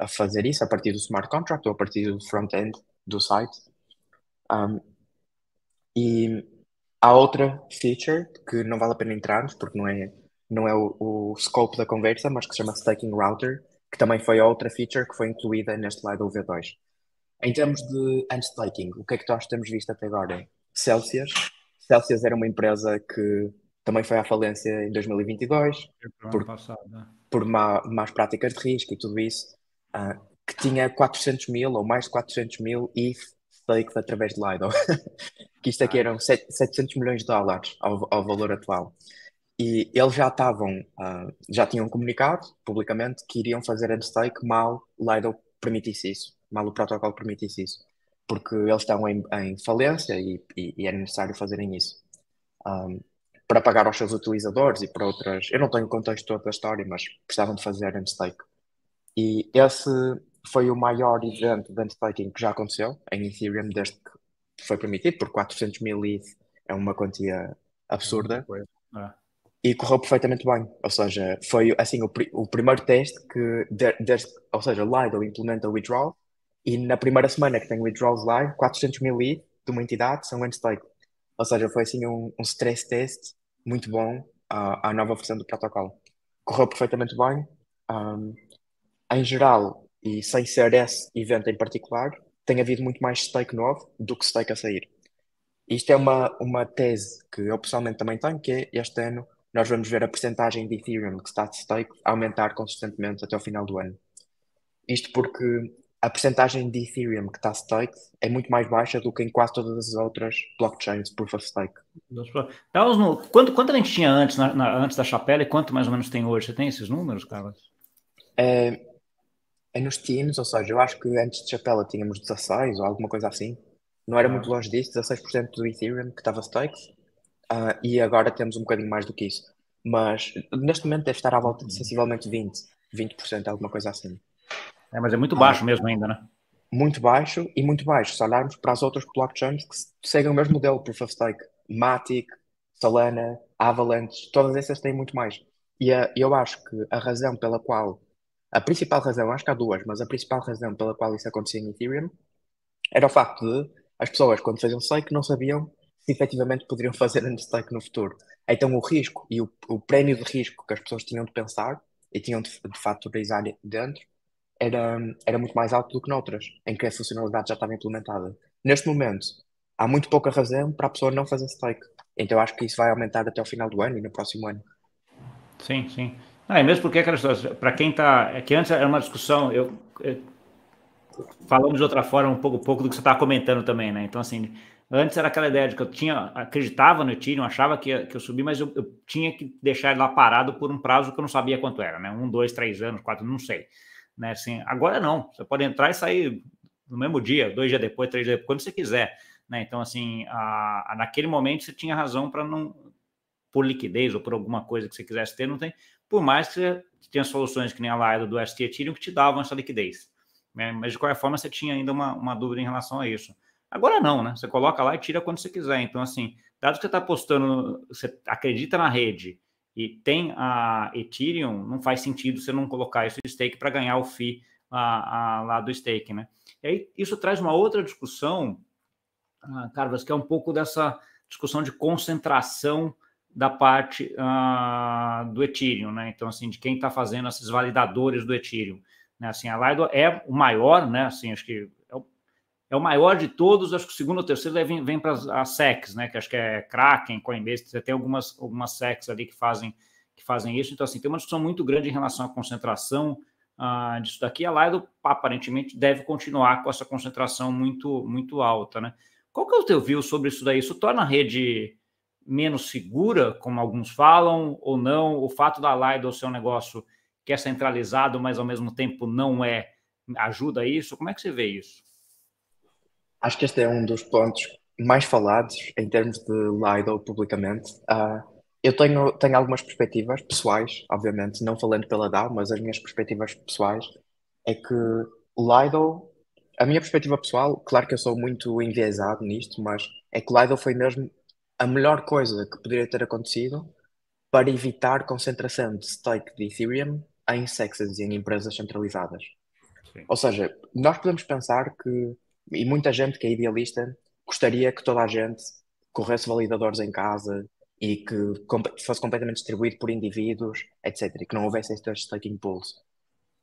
Speaker 2: fazer isso a partir do smart contract ou a partir do front-end do site. Um, e há outra feature que não vale a pena entrarmos, porque não é o scope da conversa, mas que se chama Staking Router, que também foi outra feature que foi incluída neste Lido V2. Em termos de unstaking, o que é que nós temos visto até agora? Celsius. Celsius era uma empresa que também foi à falência em 2022
Speaker 1: Ano
Speaker 2: por,
Speaker 1: passado, né?
Speaker 2: por más práticas de risco e tudo isso, que tinha 400 mil ou mais de 400 mil ETH staked através de Lido. Que isto aqui
Speaker 1: Ah,
Speaker 2: eram 700 milhões de dólares ao valor atual. E eles já estavam, já tinham comunicado publicamente que iriam fazer unstake mal Lido permitisse isso, mal o protocolo permitisse isso, porque eles estão em falência e era necessário fazerem isso. Um, para pagar aos seus utilizadores e para outras. Eu não tenho o contexto todo da história, mas precisavam de fazer unstake. E esse foi o maior evento de unstaking que já aconteceu em Ethereum desde que foi permitido, por 400 mil ETH é uma quantia
Speaker 1: é muita
Speaker 2: absurda.
Speaker 1: coisa. É.
Speaker 2: E correu perfeitamente bem. Ou seja, foi assim o primeiro teste que, ou seja, Lido implementa o withdrawal e na primeira semana que tem withdrawals live, 400 mil ETH de uma entidade são unstake. Ou seja, foi assim um stress test muito bom à nova versão do protocolo. Correu perfeitamente bem. Um, Em geral, e sem ser esse evento em particular, tem havido muito mais stake novo do que stake a sair. Isto é uma tese que eu pessoalmente também tenho, que é este ano nós vamos ver a percentagem de Ethereum que está de stake aumentar consistentemente até o final do ano. Isto porque a percentagem de Ethereum que está stake é muito mais baixa do que em quase todas as outras blockchains Proof of Stake.
Speaker 1: Quanto a gente tinha antes, antes da Chapela e quanto mais ou menos tem hoje? Você tem esses números, Carlos?
Speaker 2: É, é nos teams, ou seja, eu acho que antes de Chapela tínhamos 16 ou alguma coisa assim. Não era muito
Speaker 1: Ah,
Speaker 2: longe disso, 16% do Ethereum que estava stake. E agora temos um bocadinho mais do que isso. Mas neste momento deve estar à volta de sensivelmente 20%, alguma coisa assim.
Speaker 1: mas é muito
Speaker 2: Ah,
Speaker 1: baixo mesmo ainda, né?
Speaker 2: Muito baixo e muito baixo. Se olharmos para as outras blockchains que seguem o mesmo modelo, Proof of Stake, Matic, Solana, Avalanche, todas essas têm muito mais. E eu acho que a razão pela qual, a principal razão, acho que há duas, mas a principal razão pela qual isso acontecia em Ethereum era o facto de as pessoas, quando faziam stake, não sabiam se efetivamente poderiam fazer unstake no futuro. Então, o risco e o prémio de risco que as pessoas tinham de pensar e tinham de fatorizar dentro era muito mais alto do que noutras, em que a funcionalidade já estava implementada. Neste momento, há muito pouca razão para a pessoa não fazer stake. Então, acho que isso vai aumentar até o final do ano e no próximo ano.
Speaker 1: Sim, sim. Ah, e mesmo porque aquela história, para quem tá. É que antes era uma discussão, falando de outra forma, um pouco do que você estava comentando também, né? Então, assim, antes era aquela ideia de que eu acreditava no Ethereum, achava que eu subi, mas eu tinha que deixar ele lá parado por um prazo que eu não sabia quanto era, né? 1, 2, 3 anos, 4, não sei. Né? Assim, agora não, você pode entrar e sair no mesmo dia, 2 dias depois, 3 dias depois, quando você quiser. Né? Então, assim, naquele momento você tinha razão para não, por liquidez ou por alguma coisa que você quisesse ter, não tem, por mais que você tenha soluções que nem a Lido do ST Ethereum que te davam essa liquidez. Né? Mas de qualquer forma você tinha ainda uma dúvida em relação a isso. Agora não, né? Você coloca lá e tira quando você quiser. Então, assim, dado que você está postando, você acredita na rede e tem a Ethereum, não faz sentido você não colocar isso em stake para ganhar o FII lá do stake, né? E aí isso traz uma outra discussão, Carlos, que é um pouco dessa discussão de concentração da parte do Ethereum, né? Então, assim, de quem está fazendo esses validadores do Ethereum. Né? Assim, a Lido é o maior, né? Assim, acho que é o maior de todos, acho que o segundo ou terceiro vem para as SECs, né? Que acho que é Kraken, Coinbase, você tem algumas SECs ali que fazem isso. Então, assim, tem uma discussão muito grande em relação à concentração disso daqui. A Lido, aparentemente, deve continuar com essa concentração muito, muito alta, né? Qual que é o teu view sobre isso daí? Isso torna a rede menos segura, como alguns falam, ou não? O fato da Lido ser um negócio que é centralizado, mas ao mesmo tempo não é, ajuda a isso? Como é que você vê isso?
Speaker 2: Acho que este é um dos pontos mais falados em termos de Lido publicamente. Eu tenho algumas perspectivas pessoais, obviamente, não falando pela DAO, mas as minhas perspectivas pessoais é que Lido, a minha perspectiva pessoal, claro que eu sou muito enviesado nisto, mas é que Lido foi mesmo a melhor coisa que poderia ter acontecido para evitar concentração de stake de Ethereum em SEXs e em empresas centralizadas.
Speaker 1: Sim.
Speaker 2: Ou seja, nós podemos pensar que, e muita gente que é idealista, gostaria que toda a gente corresse validadores em casa e que fosse completamente distribuído por indivíduos, etc. E que não houvesse estes staking pools.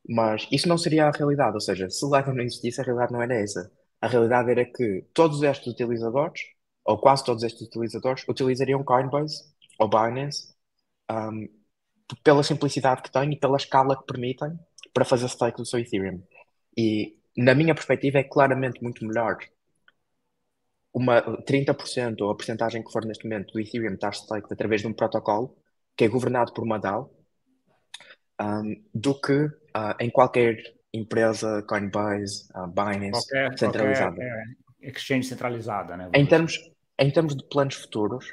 Speaker 2: Mas isso não seria a realidade, ou seja, se Lightning não existisse, a realidade não era essa. A realidade era que todos estes utilizadores, ou quase todos estes utilizadores, utilizariam Coinbase ou Binance, um, pela simplicidade que têm e pela escala que permitem para fazer stake do seu Ethereum. E na minha perspectiva, é claramente muito melhor 30% ou a percentagem que for neste momento do Ethereum estar staked através de um protocolo que é governado por uma DAO, do que em qualquer empresa, Coinbase, Binance,
Speaker 1: Qualquer
Speaker 2: centralizada.
Speaker 1: exchange centralizada, né?
Speaker 2: Em
Speaker 1: Vamos dizer assim.
Speaker 2: termos, em termos de planos futuros,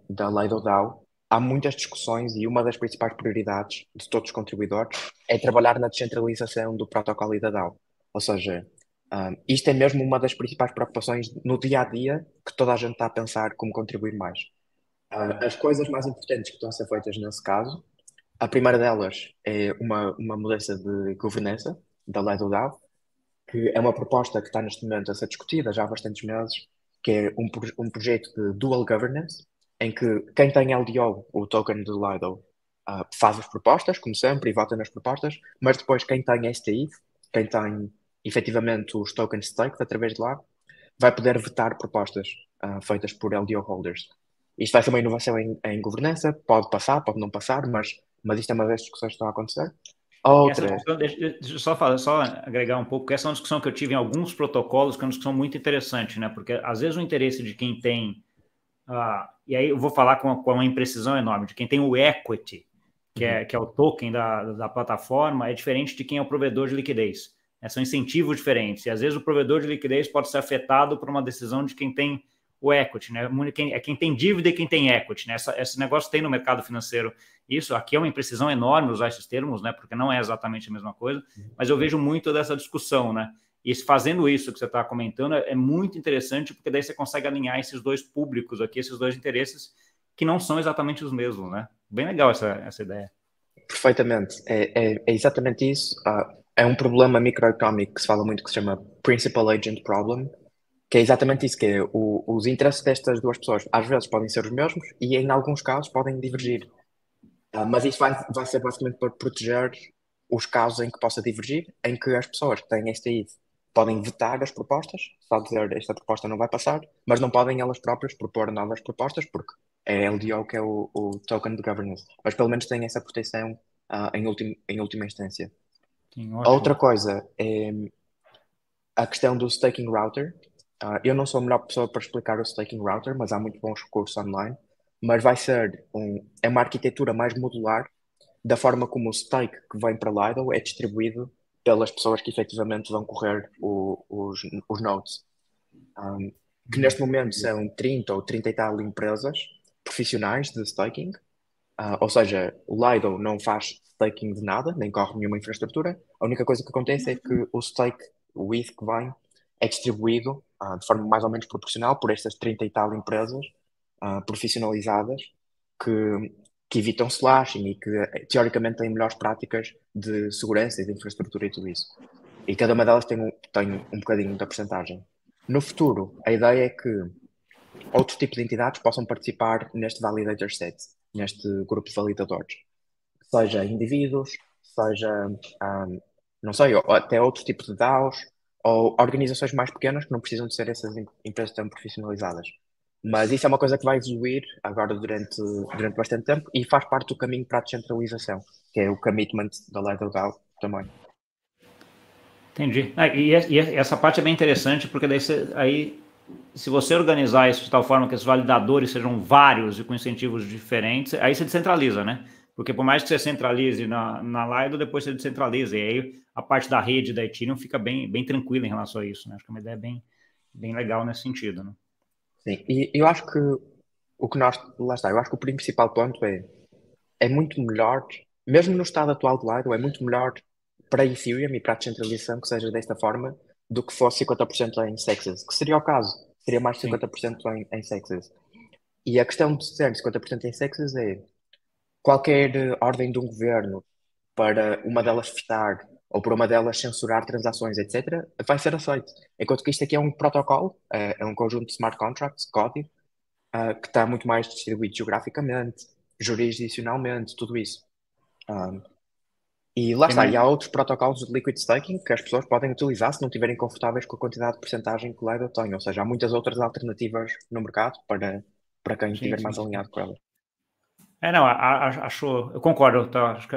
Speaker 2: da lei do DAO, há muitas discussões e uma das principais prioridades de todos os contribuidores é trabalhar na descentralização do protocolo e da DAO. Ou seja, isto é mesmo uma das principais preocupações no dia a dia que toda a gente está a pensar como contribuir mais. As coisas mais importantes que estão a ser feitas nesse caso, a primeira delas é uma mudança de governança da lei do DAO, que é uma proposta que está neste momento a ser discutida já há bastantes meses, que é um projeto de dual governance, em que quem tem LDO, o token do Lido, faz as propostas, como sempre, e vota nas propostas, mas depois quem tem STI, quem tem efetivamente os tokens staked através de lá, vai poder vetar propostas feitas por LDO holders. Isto vai ser uma inovação em governança, pode passar, pode não passar, mas isto é uma das discussões que estão a acontecer. A
Speaker 1: Essa
Speaker 2: outra,
Speaker 1: discussão, deixa eu só agregar um pouco, essa é uma discussão que eu tive em alguns protocolos, que é uma discussão muito interessante, né? Porque às vezes o interesse de quem tem, e aí eu vou falar com uma imprecisão enorme, de quem tem o equity, que é o token da plataforma, é diferente de quem é o provedor de liquidez. São incentivos diferentes, e às vezes o provedor de liquidez pode ser afetado por uma decisão de quem tem o equity, né? Quem tem dívida e quem tem equity, né? Esse negócio tem no mercado financeiro. Isso aqui é uma imprecisão enorme usar esses termos, né? Porque não é exatamente a mesma coisa, mas eu vejo muito dessa discussão, né? E fazendo isso que você está comentando é muito interessante, porque daí você consegue alinhar esses dois públicos aqui, esses dois interesses, que não são exatamente os mesmos, né? Bem legal essa ideia.
Speaker 2: perfeitamente, é exatamente isso. É um problema microeconómico que se fala muito que se chama Principal Agent Problem, que é exatamente isso, que é os interesses destas duas pessoas às vezes podem ser os mesmos e em alguns casos podem divergir. Mas isso vai ser basicamente para proteger os casos em que possa divergir, em que as pessoas que têm STI podem vetar as propostas, só dizer esta proposta não vai passar, mas não podem elas próprias propor novas propostas, porque é LDO que é o token de governance. Mas pelo menos têm essa proteção em última instância.
Speaker 1: Sim,
Speaker 2: A
Speaker 1: ótimo.
Speaker 2: outra coisa é a questão do staking router. Eu não sou a melhor pessoa para explicar o staking router, mas há muito bons recursos online. Mas vai ser é uma arquitetura mais modular da forma como o stake que vem para Lido é distribuído pelas pessoas que efetivamente vão correr os nodes. Que neste momento são 30 ou 30 e tal empresas profissionais de staking. Ou seja, o Lido não faz staking de nada, nem corre nenhuma infraestrutura. A única coisa que acontece é que o stake, o ETH que vem, é distribuído de forma mais ou menos proporcional por estas 30 e tal empresas profissionalizadas que, que evitam slashing e que teoricamente têm melhores práticas de segurança e de infraestrutura e tudo isso. E cada uma delas tem um bocadinho da percentagem. No futuro, a ideia é que outros tipos de entidades possam participar neste validator set, neste grupo de validadores. Seja indivíduos, seja, não sei, ou até outros tipos de DAOs, ou organizações mais pequenas que não precisam de ser essas empresas tão profissionalizadas. Mas isso é uma coisa que vai evoluir agora durante bastante tempo e faz parte do caminho para a descentralização, que é o commitment da lei do DAO também.
Speaker 1: Entendi. E essa parte é bem interessante, porque daí se você organizar isso de tal forma que esses validadores sejam vários e com incentivos diferentes, aí você descentraliza, né? Porque por mais que você centralize na Lido, depois você descentraliza. E aí a parte da rede da Ethereum fica bem tranquila em relação a isso, né? Acho que é uma ideia bem legal nesse sentido, né?
Speaker 2: Sim, e eu acho que lá está, eu acho que o principal ponto é muito melhor, mesmo no estado atual do Lido, é muito melhor para a Ethereum e para a descentralização que seja desta forma do que fosse 50% em Sexes, que seria o caso, seria mais de
Speaker 1: Sim.
Speaker 2: 50% em Sexes. E a questão de ser 50% em Sexes é qualquer ordem de um governo para uma delas fechar ou por uma delas censurar transações, etc., vai ser aceito. Enquanto que isto aqui é um protocolo, é um conjunto de smart contracts, código, que está muito mais distribuído geograficamente, jurisdicionalmente, tudo isso. E lá está, e há outros protocolos de liquid staking que as pessoas podem utilizar se não estiverem confortáveis com a quantidade de percentagem que o Lido tem. Ou seja, há muitas outras alternativas no mercado para quem estiver mais
Speaker 1: Sim.
Speaker 2: alinhado com elas.
Speaker 1: Não, acho, eu concordo, tá? Acho que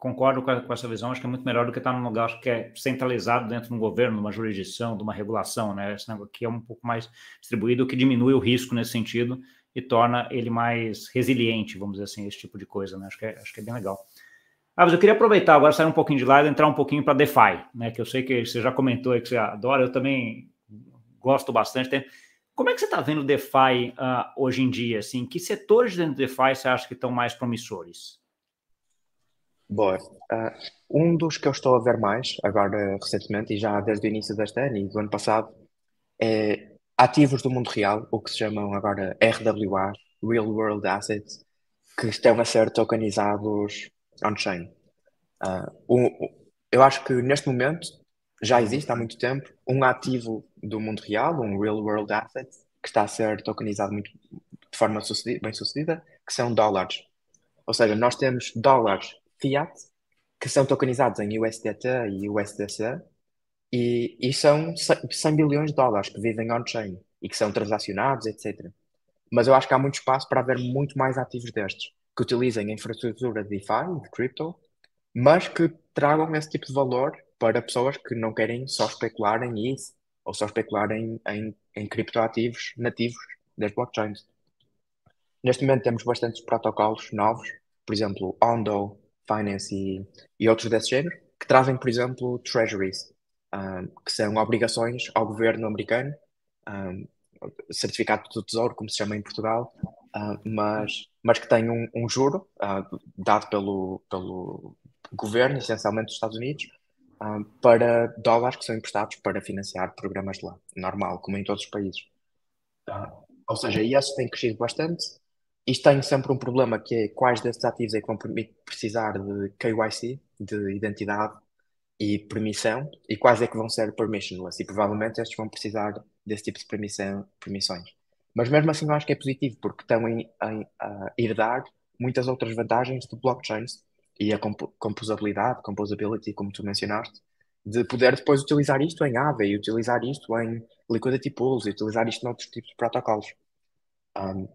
Speaker 1: concordo com essa visão, acho que é muito melhor do que estar num lugar que é centralizado dentro de um governo, de uma jurisdição, de uma regulação, né? Esse negócio aqui é um pouco mais distribuído, o que diminui o risco nesse sentido e torna ele mais resiliente, vamos dizer assim, esse tipo de coisa, né? Acho que é bem legal. Mas eu queria aproveitar agora, sair um pouquinho de lá e entrar um pouquinho para DeFi, né? Que eu sei que você já comentou aí que você adora, eu também gosto bastante. Como é que você está vendo o DeFi hoje em dia? Assim, que setores dentro do DeFi você acha que estão mais promissores?
Speaker 2: Boa. Um dos que eu estou a ver mais, agora recentemente, e já desde o início deste ano e do ano passado, é ativos do mundo real, o que se chamam agora RWA, Real World Assets, que estão a ser tokenizados on-chain. Eu acho que neste momento já existe há muito tempo um ativo do mundo real, um Real World Asset, que está a ser tokenizado muito, de forma bem sucedida, que são dólares. Ou seja, nós temos dólares fiat que são tokenizados em USDT e USDC e são 100 bilhões de dólares que vivem on-chain e que são transacionados, etc. Mas eu acho que há muito espaço para haver muito mais ativos destes, que utilizem a infraestrutura de DeFi, de crypto, mas que tragam esse tipo de valor para pessoas que não querem só especular em isso ou só especular em criptoativos nativos das blockchains. Neste momento temos bastantes protocolos novos, por exemplo, Ondo, Finance e outros desse género, que trazem, por exemplo, treasuries, que são obrigações ao governo americano, um, certificado do Tesouro, como se chama em Portugal, mas que têm um juro dado pelo governo, essencialmente dos Estados Unidos, para dólares que são emprestados para financiar programas de lá, normal, como em todos os países. Ah, ou seja, esses têm crescido bastante. Isto tem sempre um problema que é quais desses ativos é que vão precisar de KYC, de identidade e permissão, e quais é que vão ser permissionless, e provavelmente estes vão precisar desse tipo de permissões. Mas mesmo assim eu acho que é positivo, porque estão a herdar muitas outras vantagens de blockchains e a composability, como tu mencionaste, de poder depois utilizar isto em Aave e utilizar isto em liquidity pools e utilizar isto noutros tipos de protocolos. Um,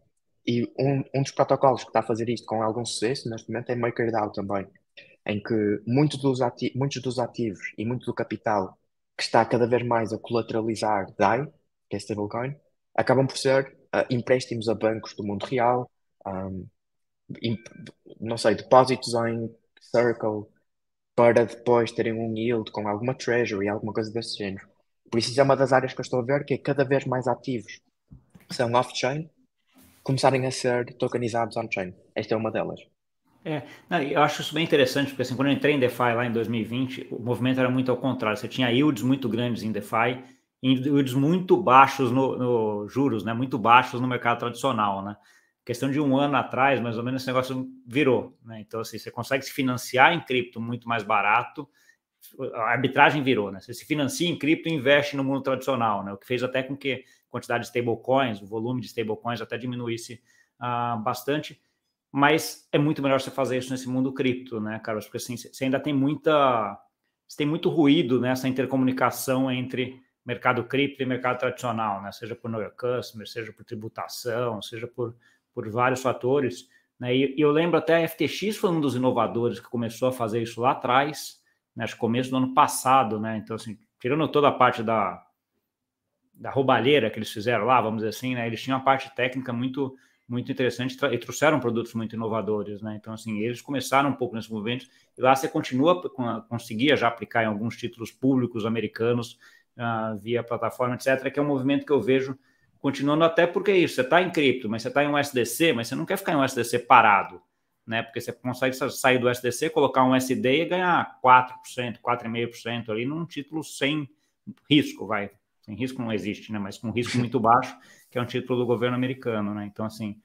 Speaker 2: e um dos protocolos que está a fazer isto com algum sucesso neste momento é MakerDAO também, em que muitos dos ativos e muito do capital que está cada vez mais a colateralizar DAI, que é stablecoin, acabam por ser empréstimos a bancos do mundo real, um, im- não sei, depósitos em Circle para depois terem um yield com alguma treasury, alguma coisa desse género. Por isso, isso é uma das áreas que eu estou a ver, que é cada vez mais ativos que são off-chain começarem a ser tokenizados on-chain. Esta é uma delas.
Speaker 1: Não, eu acho isso bem interessante, porque assim, quando eu entrei em DeFi lá em 2020, o movimento era muito ao contrário. Você tinha yields muito grandes em DeFi e yields muito baixos no juros, né? Muito baixos no mercado tradicional, né? Questão de um ano atrás, mais ou menos, esse negócio virou, né? Então, assim, você consegue se financiar em cripto muito mais barato, a arbitragem virou, né? Você se financia em cripto e investe no mundo tradicional, né? O que fez até com que a quantidade de stablecoins, o volume de stablecoins até diminuísse bastante, mas é muito melhor você fazer isso nesse mundo cripto, né, Carlos? Porque assim, você ainda tem você tem muito ruído nessa intercomunicação entre mercado cripto e mercado tradicional, né? Seja por know your customer, seja por tributação, seja por vários fatores, né? E eu lembro até a FTX foi um dos inovadores que começou a fazer isso lá atrás, né? Acho que começo do ano passado, né? Então, assim, tirando toda a parte da roubalheira que eles fizeram lá, vamos dizer assim, né? Eles tinham uma parte técnica muito interessante e trouxeram produtos muito inovadores, né? Então, assim, eles começaram um pouco nesse movimento e lá você conseguia já aplicar em alguns títulos públicos americanos via plataforma, etc., que é um movimento que eu vejo continuando até porque é isso, você está em cripto, mas você está em um SDC, mas você não quer ficar em um SDC parado, né? Porque você consegue sair do SDC, colocar um SD e ganhar 4%, 4,5% ali num título sem risco, vai. Sem risco não existe, né? Mas com risco muito baixo, que é um título do governo americano, né? Então, assim,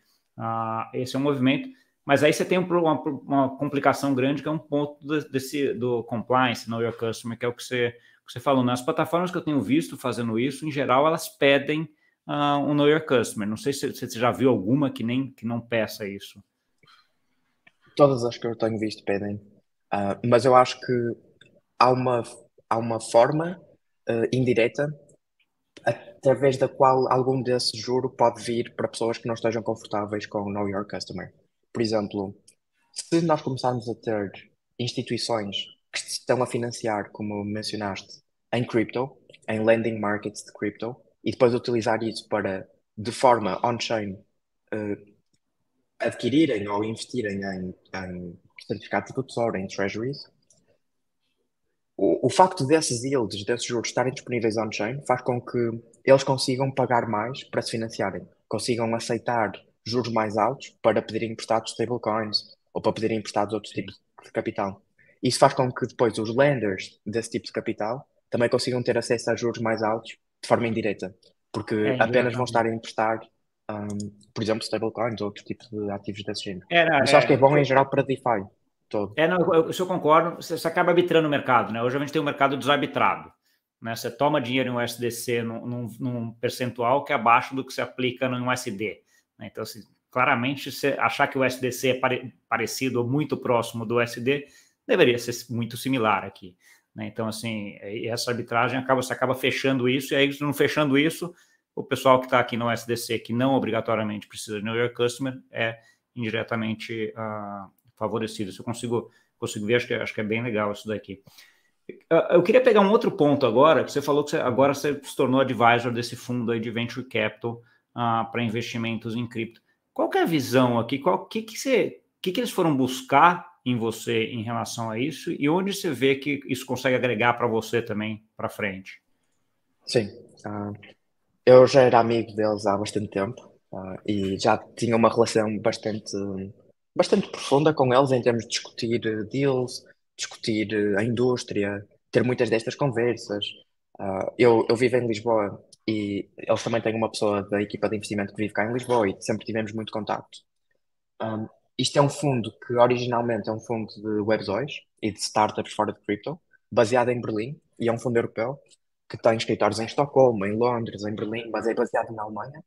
Speaker 1: esse é um movimento. Mas aí você tem uma complicação grande, que é um ponto do compliance, know your customer, que é o que você falou. Nas plataformas que eu tenho visto fazendo isso, em geral, elas pedem um know your customer. Não sei se você já viu alguma que não peça isso.
Speaker 2: Todas as que eu tenho visto pedem. Mas eu acho que há uma, há uma forma indireta através da qual algum desse juro pode vir para pessoas que não estejam confortáveis com o Know Your Customer. Por exemplo, se nós começarmos a ter instituições que se estão a financiar, como mencionaste, em crypto, em lending markets de crypto, e depois utilizar isso para, de forma on-chain, eh, adquirirem ou investirem em certificados do Tesouro, em treasuries. O facto desses yields, desses juros estarem disponíveis on-chain, faz com que eles consigam pagar mais para se financiarem, consigam aceitar juros mais altos para pedirem emprestados stablecoins ou para pedirem emprestados outros
Speaker 1: Sim.
Speaker 2: tipos de capital. Isso faz com que depois os lenders desse tipo de capital também consigam ter acesso a juros mais altos de forma indireta, porque apenas vão estar
Speaker 1: Indiretamente.
Speaker 2: a emprestar, por exemplo, stablecoins ou outro tipo de ativos desse género.
Speaker 1: Não,
Speaker 2: Isso acho que é bom em geral para DeFi todo.
Speaker 1: não, isso eu concordo. Você acaba arbitrando o mercado, né? Hoje a gente tem um mercado desarbitrado, né? Você toma dinheiro em USDC num percentual que é abaixo do que se aplica no USD, né? Então, assim, claramente, você achar que o USDC é parecido ou muito próximo do USD, deveria ser muito similar aqui, né? Então, assim, essa arbitragem você acaba fechando isso, e aí, não fechando isso, o pessoal que está aqui no USDC, que não obrigatoriamente precisa de Know Your Customer, é indiretamente favorecido. Isso eu consigo ver, acho que é bem legal isso daqui. Eu queria pegar um outro ponto agora, que você falou que agora você se tornou advisor desse fundo aí de Venture Capital para investimentos em cripto. Qual que é a visão aqui? Que eles foram buscar em você em relação a isso e onde você vê que isso consegue agregar para você também para frente?
Speaker 2: Sim, ah, eu já era amigo deles há bastante tempo, e já tinha uma relação bastante profunda com eles em termos de discutir deals, discutir a indústria, ter muitas destas conversas. Eu vivo em Lisboa e eles também têm uma pessoa da equipa de investimento que vive cá em Lisboa e sempre tivemos muito contacto. Um, Isto é um fundo que originalmente é um fundo de Web2 e de startups fora de cripto, baseado em Berlim, e é um fundo europeu que tem escritórios em Estocolmo, em Londres, em Berlim, mas é baseado na Alemanha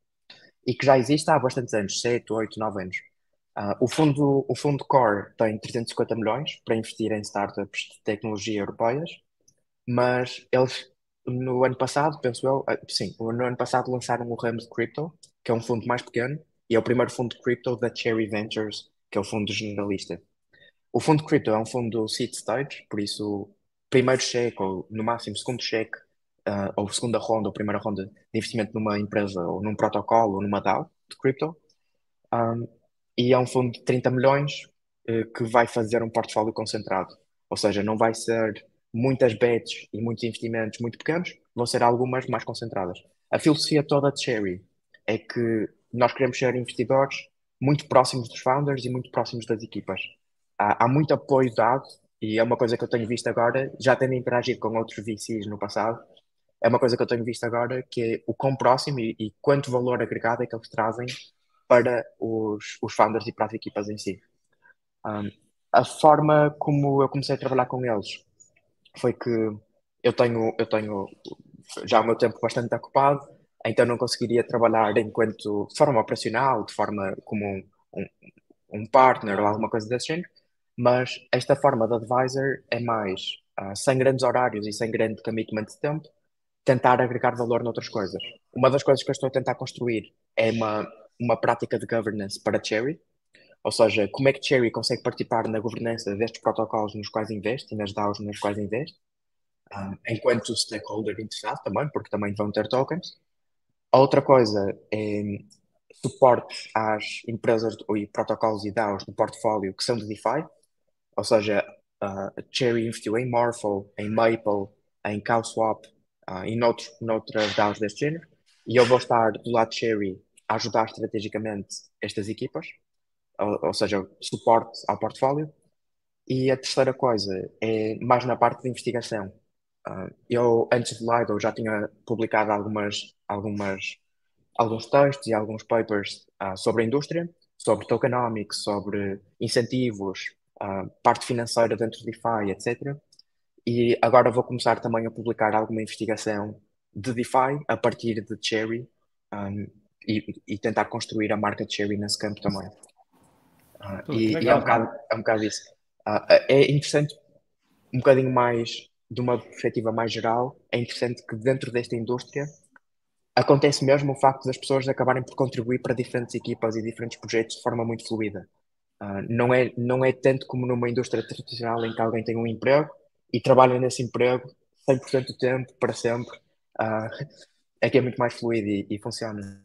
Speaker 2: e que já existe há bastantes anos, 7, 8, 9 anos. O fundo Core tem 350 milhões para investir em startups de tecnologia europeias, mas eles no ano passado, penso eu, sim, no ano passado lançaram o ramo de Crypto, que é um fundo mais pequeno, e é o primeiro fundo de Crypto da Cherry Ventures, que é o fundo generalista. O fundo de Crypto é um fundo seed stage, por isso, primeiro cheque, ou no máximo segundo cheque, ou segunda ronda, ou primeira ronda de investimento numa empresa, ou num protocolo, ou numa DAO de Crypto. Um, e é um fundo de 30 milhões que vai fazer um portfólio concentrado. Ou seja, não vai ser muitas bets e muitos investimentos muito pequenos, vão ser algumas mais concentradas. A filosofia toda de Cherry é que nós queremos ser investidores muito próximos dos founders e muito próximos das equipas. Há muito apoio dado e é uma coisa que eu tenho visto agora, já tendo interagido com outros VCs no passado, é uma coisa que eu tenho visto agora, que é o quão próximo e quanto valor agregado é que eles trazem para os founders e para as equipas em si. Um, a forma como eu comecei a trabalhar com eles foi que eu tenho já o meu tempo bastante ocupado, então não conseguiria trabalhar enquanto de forma operacional, de forma como um, um partner ou alguma coisa desse género, mas esta forma de advisor é mais sem grandes horários e sem grande commitment de tempo, tentar agregar valor noutras coisas. Uma das coisas que eu estou a tentar construir é uma prática de governance para Cherry, ou seja, como é que Cherry consegue participar na governança destes protocolos nos quais investe e nas DAOs nas quais investe, enquanto stakeholder interessado também, porque também vão ter tokens. A outra coisa é suporte às empresas e protocolos e DAOs do portfólio que são de DeFi, ou seja, a Cherry investiu em Morpho, em Maple, em CowSwap e noutras DAOs deste género, e eu vou estar do lado de Cherry a ajudar estrategicamente estas equipas, ou seja, suporte ao portfólio. E a terceira coisa é mais na parte de investigação. Eu, antes de Lido, já tinha publicado alguns textos e alguns papers sobre a indústria, sobre tokenomics, sobre incentivos, parte financeira dentro de DeFi, etc. E agora vou começar também a publicar alguma investigação de DeFi a partir de Cherry, e tentar construir a marca de Cherry nesse campo também.
Speaker 1: Pô, que
Speaker 2: E
Speaker 1: legal, cara.
Speaker 2: é um bocado isso. É interessante, um bocadinho mais, de uma perspectiva mais geral, é interessante que dentro desta indústria acontece mesmo o facto das pessoas acabarem por contribuir para diferentes equipas e diferentes projetos de forma muito fluida. Não é tanto como numa indústria tradicional em que alguém tem um emprego e trabalha nesse emprego 100% do tempo, para sempre. Ah, Aqui é muito mais fluido e funciona.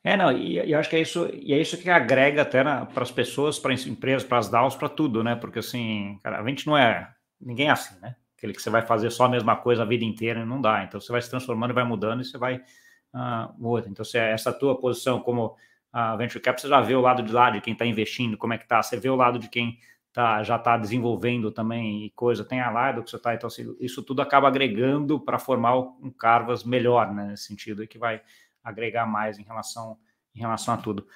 Speaker 1: Não, e eu acho que é isso que agrega até para as pessoas, para as empresas, para as DAOs, para tudo, né? Porque assim, cara, a gente não é, ninguém é assim, né? Aquele que você vai fazer só a mesma coisa a vida inteira, não dá. Então você vai se transformando e vai mudando e você vai mudando. Então, essa tua posição como Venture Cap, você já vê o lado de lá de quem está investindo, como é que tá, você vê o lado de quem já está desenvolvendo também e coisa, tem a lado que você está, então assim, isso tudo acaba agregando para formar um Carvas melhor, né? Nesse sentido, e que vai agregar mais em relação a tudo.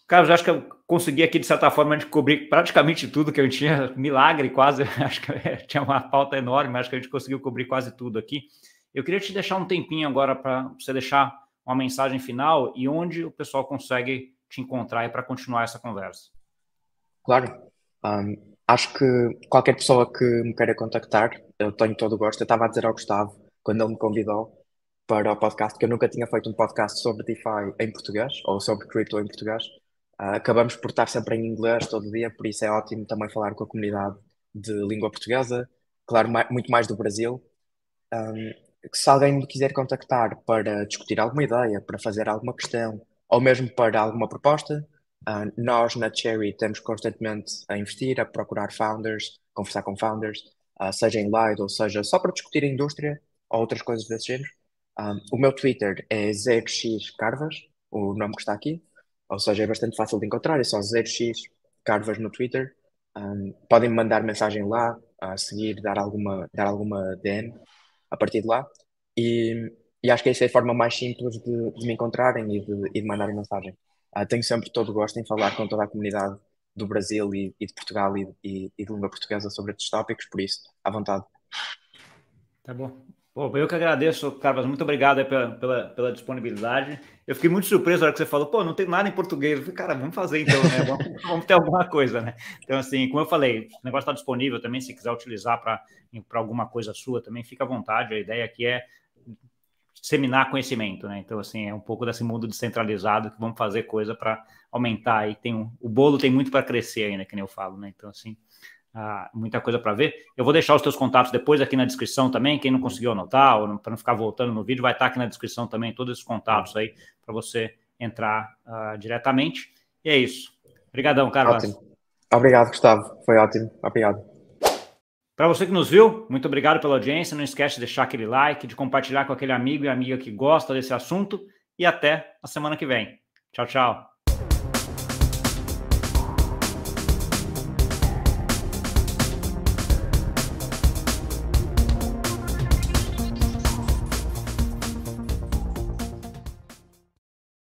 Speaker 1: Carlos, acho que eu consegui aqui, de certa forma, de cobrir praticamente tudo que eu tinha, milagre quase, acho que tinha uma pauta enorme, mas acho que a gente conseguiu cobrir quase tudo aqui. Eu queria te deixar um tempinho agora para você deixar uma mensagem final e onde o pessoal consegue te encontrar para continuar essa conversa.
Speaker 2: Claro. Acho que qualquer pessoa que me queira contactar, eu tenho todo o gosto. Eu estava a dizer ao Gustavo, quando ele me convidou para o podcast, que eu nunca tinha feito um podcast sobre DeFi em português, ou sobre cripto em português. Acabamos por estar sempre em inglês todo dia, por isso é ótimo também falar com a comunidade de língua portuguesa, claro, muito mais do Brasil. Que se alguém me quiser contactar para discutir alguma ideia, para fazer alguma questão, ou mesmo para alguma proposta, nós na Cherry estamos constantemente a investir, a procurar founders, conversar com founders, seja em live ou seja só para discutir a indústria ou outras coisas desse género. O meu Twitter é ZXCarvas, o nome que está aqui, ou seja, é bastante fácil de encontrar, é só ZXCarvas no Twitter. Podem me mandar mensagem lá, a seguir, dar alguma DM a partir de lá. E acho que essa é a forma mais simples de me encontrarem e de mandarem mensagem. Tenho sempre todo o gosto em falar com toda a comunidade do Brasil e de Portugal e de língua portuguesa sobre estes tópicos, por isso, à vontade.
Speaker 1: Tá bom. Pô, eu que agradeço, Carlos. Muito obrigado aí pela disponibilidade. Eu fiquei muito surpreso na hora que você falou, pô, não tem nada em português. Eu falei, cara, vamos fazer então, né? Vamos ter alguma coisa, né? Então, assim, como eu falei, o negócio está disponível também, se quiser utilizar para alguma coisa sua também, fica à vontade. A ideia aqui é disseminar conhecimento, né? Então, assim, é um pouco desse mundo descentralizado que vamos fazer coisa para aumentar. Aí o bolo tem muito para crescer ainda, que nem eu falo, né? Então, assim, muita coisa para ver. Eu vou deixar os teus contatos depois aqui na descrição também. Quem não conseguiu anotar, ou para não ficar voltando no vídeo, vai estar aqui na descrição também todos esses contatos aí para você entrar diretamente. E é isso. Obrigadão, Carlos.
Speaker 2: Ótimo. Obrigado, Gustavo. Foi ótimo. Obrigado.
Speaker 1: Para você que nos viu, muito obrigado pela audiência. Não esquece de deixar aquele like, de compartilhar com aquele amigo e amiga que gosta desse assunto. E até a semana que vem. Tchau, tchau.